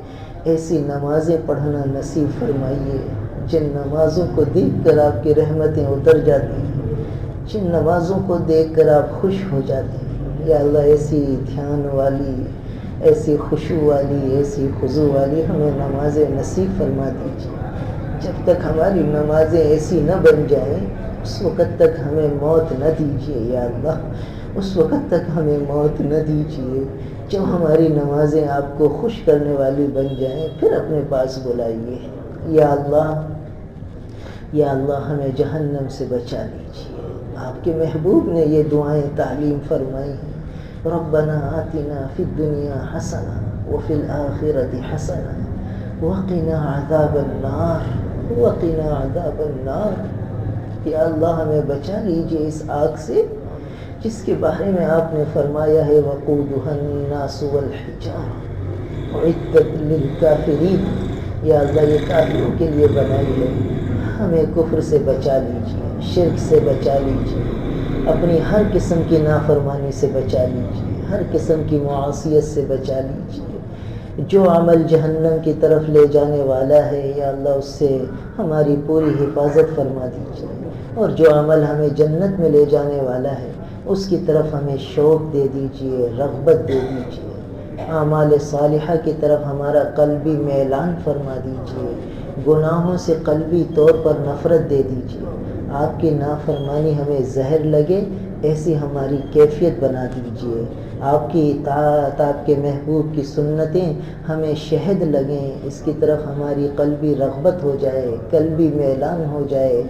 ایسی نمازیں پڑھنا نصیب فرمائیے جن نمازوں کو دیکھ کر آپ کی رحمتیں اتر جاتی ہیں، جن نمازوں کو دیکھ کر آپ خوش ہو جاتے ہیں۔ یا اللہ ایسی دھیان والی، ایسی خشوع والی، ایسی خضوع والی ہمیں نمازیں نصیب فرما دیجیے۔ جب تک ہماری نمازیں ایسی نہ بن جائیں اس وقت تک ہمیں موت نہ دیجیے یا اللہ، اس وقت تک ہمیں موت نہ دیجیے۔ جب ہماری نمازیں آپ کو خوش کرنے والی بن جائیں پھر اپنے پاس بلائیے۔ یا اللہ ہمیں جہنم سے بچا لیجیے۔ آپ کے محبوب نے یہ دعائیں تعلیم فرمائی ہیں، ربنا آتنا فی الدنیا حسنہ وفی الآخرۃ حسنہ وقنا عذاب النار وقنا عذاب النار۔ یا اللہ ہمیں بچا لیجیے اس آگ سے جس کے بارے میں آپ نے فرمایا ہے وقودها الناس والحجارہ اعدت للکافرین۔ یا اللہ یہ کافروں کے لیے بنائی ہے۔ ہمیں کفر سے بچا لیجیے، شرک سے بچا لیجیے، اپنی ہر قسم کی نافرمانی سے بچا لیجیے، ہر قسم کی معاصیت سے بچا لیجیے۔ جو عمل جہنم کی طرف لے جانے والا ہے یا اللہ اس سے ہماری پوری حفاظت فرما دیجیے، اور جو عمل ہمیں جنت میں لے جانے والا ہے اس کی طرف ہمیں شوق دے دیجیے، رغبت دے دیجیے۔ اعمال صالحہ کی طرف ہمارا قلبی میلان فرما دیجیے، گناہوں سے قلبی طور پر نفرت دے دیجیے۔ آپ کی نافرمانی ہمیں زہر لگے ایسی ہماری کیفیت بنا دیجیے۔ آپ کی اطاعت، آپ کے محبوب کی سنتیں ہمیں شہد لگیں، اس کی طرف ہماری قلبی رغبت ہو جائے، قلبی میلان ہو جائے۔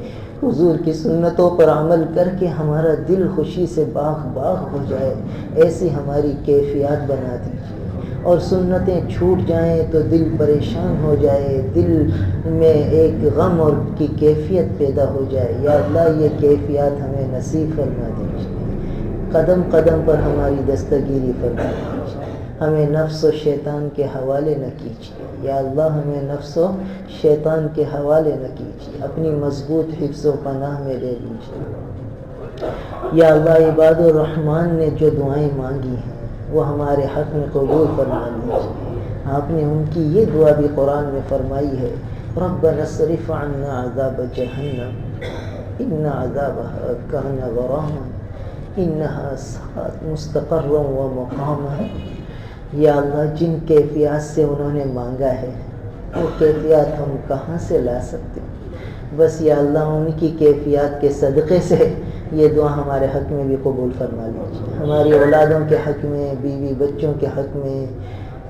حضور کی سنتوں پر عمل کر کے ہمارا دل خوشی سے باغ باغ ہو جائے، ایسی ہماری کیفیات بنا دیجیے۔ اور سنتیں چھوٹ جائیں تو دل پریشان ہو جائے، دل میں ایک غم اور کی کیفیت پیدا ہو جائے۔ یا اللہ یہ کیفیات ہمیں نصیب فرما دیجیے۔ قدم قدم پر ہماری دستگیری فرما دیجیے، ہمیں نفس و شیطان کے حوالے نہ کیجیے۔ یا اللہ ہمیں نفس و شیطان کے حوالے نہ کیجیے، اپنی مضبوط حفظ و پناہ میں لے لیجیے۔ یا اللہ عباد الرحمن نے جو دعائیں مانگی ہیں وہ ہمارے حق میں قبول فرما لیجیے۔ آپ نے ان کی یہ دعا بھی قرآن میں فرمائی ہے، ربنا اصرف عنا عذاب جہنم ان عذابها کان غراما انہا ساءت مستقرا و مقاما۔ یا اللہ جن کیفیات سے انہوں نے مانگا ہے وہ کیفیات ہم کہاں سے لا سکتے؟ بس یا اللہ ان کی کیفیات کے صدقے سے یہ دعا ہمارے حق میں بھی قبول فرما لیجیے، ہماری اولادوں کے حق میں، بیوی بچوں کے حق میں،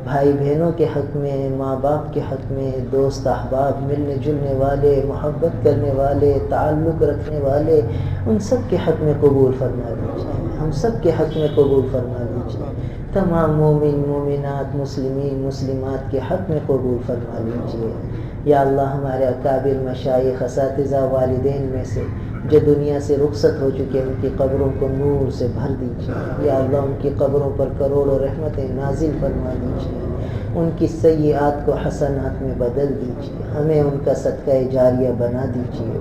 بھائی بہنوں کے حق میں، ماں باپ کے حق میں، دوست احباب، ملنے جلنے والے، محبت کرنے والے، تعلق رکھنے والے، ان سب کے حق میں قبول فرما لیجیے، ہم سب کے حق میں قبول فرما لیجیے، تمام مومن مومنات مسلمین مسلمات کے حق میں قبول فرما لیجیے۔ یا اللہ ہمارے اکابر مشائخ اساتذہ والدین میں سے جو دنیا سے رخصت ہو چکے ان کی قبروں کو نور سے بھر دیجیے، یا اللہ ان کی قبروں پر کروڑوں رحمتیں نازل فرما دیجیے، ان کی سیئات کو حسنات میں بدل دیجیے، ہمیں ان کا صدقہ جاریہ بنا دیجیے۔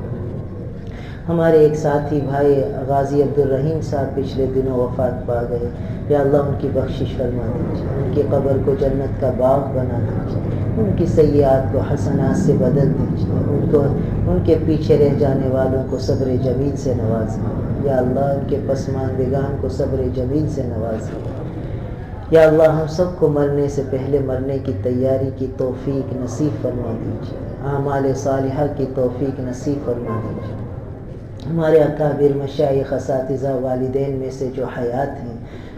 ہمارے ایک ساتھی بھائی غازی عبدالرحیم صاحب پچھلے دنوں وفات پا گئے، یا اللہ ان کی بخشش فرما دیجیے، ان کی قبر کو جنت کا باغ بنا دیجیے، ان کی سیئات کو حسنات سے بدل دیجیے، ان کے پیچھے رہ جانے والوں کو صبر جمیل سے نوازیے، یا اللہ ان کے پسماندگان کو صبر جمیل سے نوازیے۔ یا اللہ ہم سب کو مرنے سے پہلے مرنے کی تیاری کی توفیق نصیب فرما دیجیے، اعمال صالحہ کی توفیق نصیب فرما دیجیے۔ ہمارے اکابر مشائخ اساتذہ والدین میں سے جو حیات ہیں،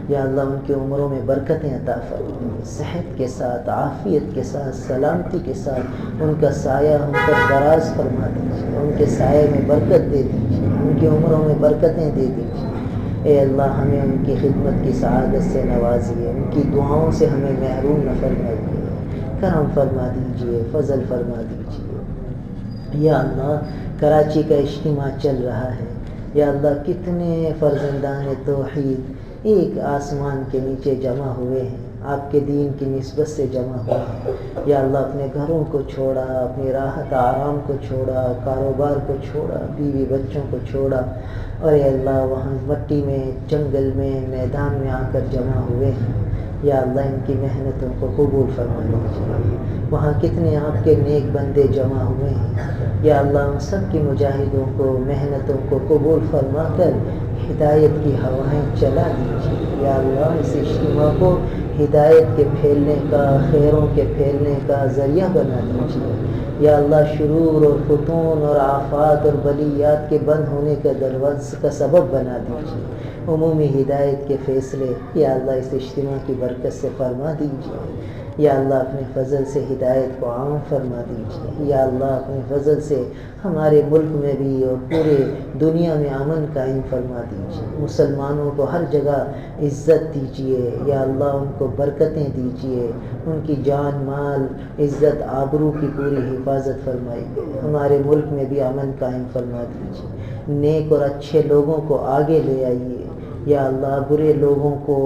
یا اللہ ان کی عمروں میں برکتیں عطا فرمائیے، صحت کے ساتھ، عافیت کے ساتھ، سلامتی کے ساتھ ان کا سایہ ہم پر دراز فرما دیجیے، ان کے سائے میں برکت دے دیجیے، ان کی عمروں میں برکتیں دے دیجیے۔ اے اللہ ہمیں ان کی خدمت کی سعادت سے نوازیے، ان کی دعاؤں سے ہمیں محروم نہ فرمائیے، کرم فرما دیجیے، فضل فرما دیجیے۔ یا اللہ کراچی کا اجتماع چل رہا ہے، یا اللہ کتنے فرزندان توحید ایک آسمان کے نیچے جمع ہوئے ہیں، آپ کے دین کی نسبت سے جمع ہوئے ہیں، یا اللہ اپنے گھروں کو چھوڑا، اپنی راحت آرام کو چھوڑا، کاروبار کو چھوڑا، بیوی بچوں کو چھوڑا، اور اے اللہ وہاں مٹی میں، جنگل میں، میدان میں آ کر جمع ہوئے ہیں، یا اللہ ان کی محنتوں کو قبول فرما لیجیے۔ وہاں کتنے آپ کے نیک بندے جمع ہوئے ہیں، یا اللہ ان سب کی مجاہدوں کو، محنتوں کو قبول فرما کر ہدایت کی ہوائیں چلا دیجیے، یا اللہ اس اجتماع کو ہدایت کے پھیلنے کا، خیروں کے پھیلنے کا ذریعہ بنا دیجیے، یا اللہ شرور اور فتون اور آفات اور بلیات کے بند ہونے کا دروازہ کا سبب بنا دیجیے، عمومی ہدایت کے فیصلے یا اللہ اس اجتماع کی برکت سے فرما دیجیے، یا اللہ اپنے فضل سے ہدایت کو عام فرما دیجیے، یا اللہ اپنے فضل سے ہمارے ملک میں بھی اور پورے دنیا میں امن قائم فرما دیجیے، مسلمانوں کو ہر جگہ عزت دیجیے، یا اللہ ان کو برکتیں دیجیے، ان کی جان مال عزت آبرو کی پوری حفاظت فرمائیے، ہمارے ملک میں بھی امن قائم فرما دیجیے، نیک اور اچھے لوگوں کو آگے لے آئیے، یا اللہ برے لوگوں کو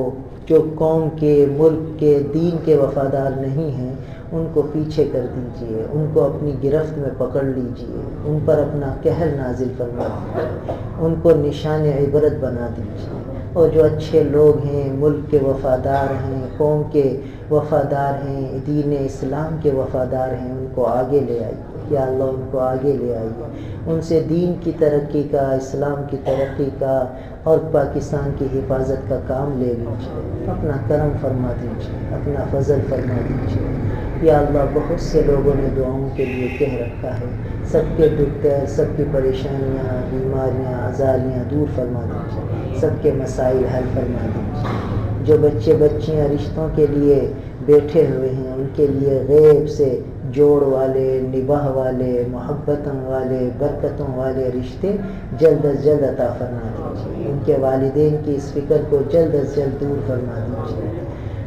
جو قوم کے، ملک کے، دین کے وفادار نہیں ہیں ان کو پیچھے کر دیجیے، ان کو اپنی گرفت میں پکڑ لیجیے، ان پر اپنا قہر نازل فرما دیجیے، ان کو نشان عبرت بنا دیجیے، اور جو اچھے لوگ ہیں، ملک کے وفادار ہیں، قوم کے وفادار ہیں، دین اسلام کے وفادار ہیں، ان کو آگے لے آئیے، یا اللہ ان کو آگے لے آئیے، ان سے دین کی ترقی کا، اسلام کی ترقی کا اور پاکستان کی حفاظت کا کام لے لیجیے، اپنا کرم فرما دیجیے، اپنا فضل فرما دیجیے، یا اللہ بہت سے لوگوں نے دعاؤں کے لیے کہہ رکھا ہے، سب کے دکھ درد، سب کی پریشانیاں، بیماریاں، ازالیاں دور فرما دیجیے، سب کے مسائل حل فرما دیجیے، جو بچے بچیاں رشتوں کے لیے بیٹھے ہوئے ہیں ان کے لیے غیب سے جوڑ والے، نباہ والے، محبتوں والے، برکتوں والے رشتے جلد از جلد عطا فرما دیجیے، ان کے والدین کی اس فکر کو جلد از جلد دور فرما دیجیے،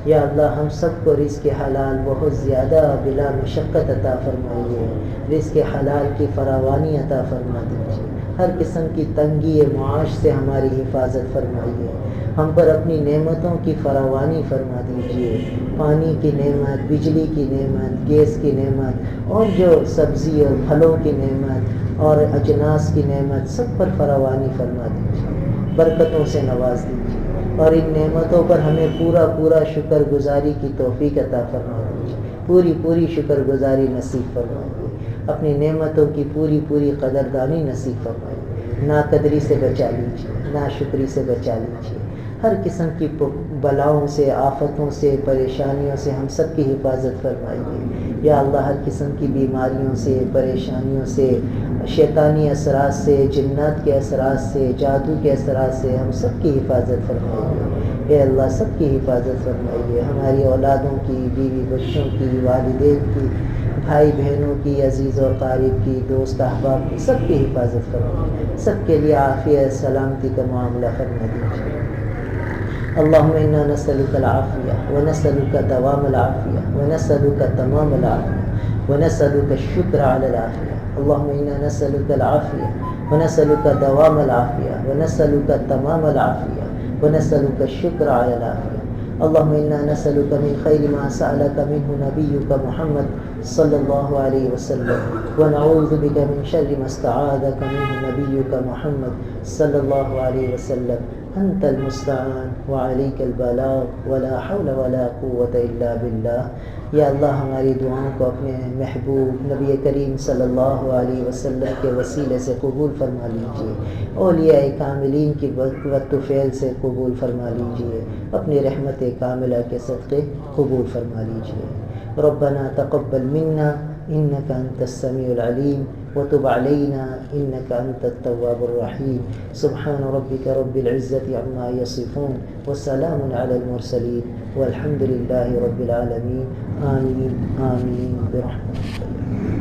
یا اللہ ہم سب کو رزق حلال بہت زیادہ بلا مشقت عطا فرمائیے، رزق حلال کی فراوانی عطا فرما دیجیے، ہر قسم کی تنگی معاش سے ہماری حفاظت فرمائیے، ہم پر اپنی نعمتوں کی فراوانی فرما دیجیے، پانی کی نعمت، بجلی کی نعمت، گیس کی نعمت، اور جو سبزی اور پھلوں کی نعمت اور اجناس کی نعمت سب پر فراوانی فرما دیجیے، برکتوں سے نواز دیجیے، اور ان نعمتوں پر ہمیں پورا شکر گزاری کی توفیق عطا فرما دیجیے، پوری شکر گزاری نصیب فرمائیے، اپنی نعمتوں کی پوری قدردانی نصیب فرمائیے، ناقدری سے بچا لیجیے، ناشکری سے بچا لیجیے، ہر قسم کی بلاؤں سے، آفتوں سے، پریشانیوں سے ہم سب کی حفاظت فرمائیے، یا اللہ ہر قسم کی بیماریوں سے، پریشانیوں سے، شیطانی اثرات سے، جنات کے اثرات سے، جادو کے اثرات سے ہم سب کی حفاظت فرمائیے۔ اے اللہ سب کی حفاظت فرمائیے، ہماری اولادوں کی، بیوی بچوں کی، والدین کی، بھائی بہنوں کی، عزیز و قارب کی، دوست احباب کی، سب کی حفاظت فرمائیے، سب کے لیے عافیت سلامتی کا معاملہ فرما دیجیے۔ اللہم انا نسألک العافیہ ونسألک دوام العافیہ ونسألک تمام العافیہ ونسألک الشکر علی العافیہ۔ اللہم انا نسألک العافیہ ونسألک دوام العافیہ ونسألک تمام العافیہ ونسألک الشکر علی العافیہ۔ اللہم انا نسألک من خیر ما سألک منہ نبیک محمد صلی اللہ علیہ وسلم ونعوذ بک من شر ما استعاذک منہ نبیک محمد صلی اللہ علیہ وسلم۔ انت المستعان وعلیک البلاغ ولا حول ولا قوة الا باللہ۔ یا اللہ ہماری دعاؤں کو اپنے محبوب نبی کریم صلی اللہ علیہ وسلم کے وسیلے سے قبول فرما لیجیے، اولیاء کاملین کی وقت و فعل سے قبول فرما لیجیے، اپنی رحمت کاملہ کے صدقے قبول فرما لیجیے۔ ربنا تقبل منا انك انت السميع العليم وتب علينا انك انت التواب الرحيم۔ سبحان ربك رب العزة عما يصفون وسلام على المرسلين والحمد لله رب العالمين۔ آمين آمين برحمتك۔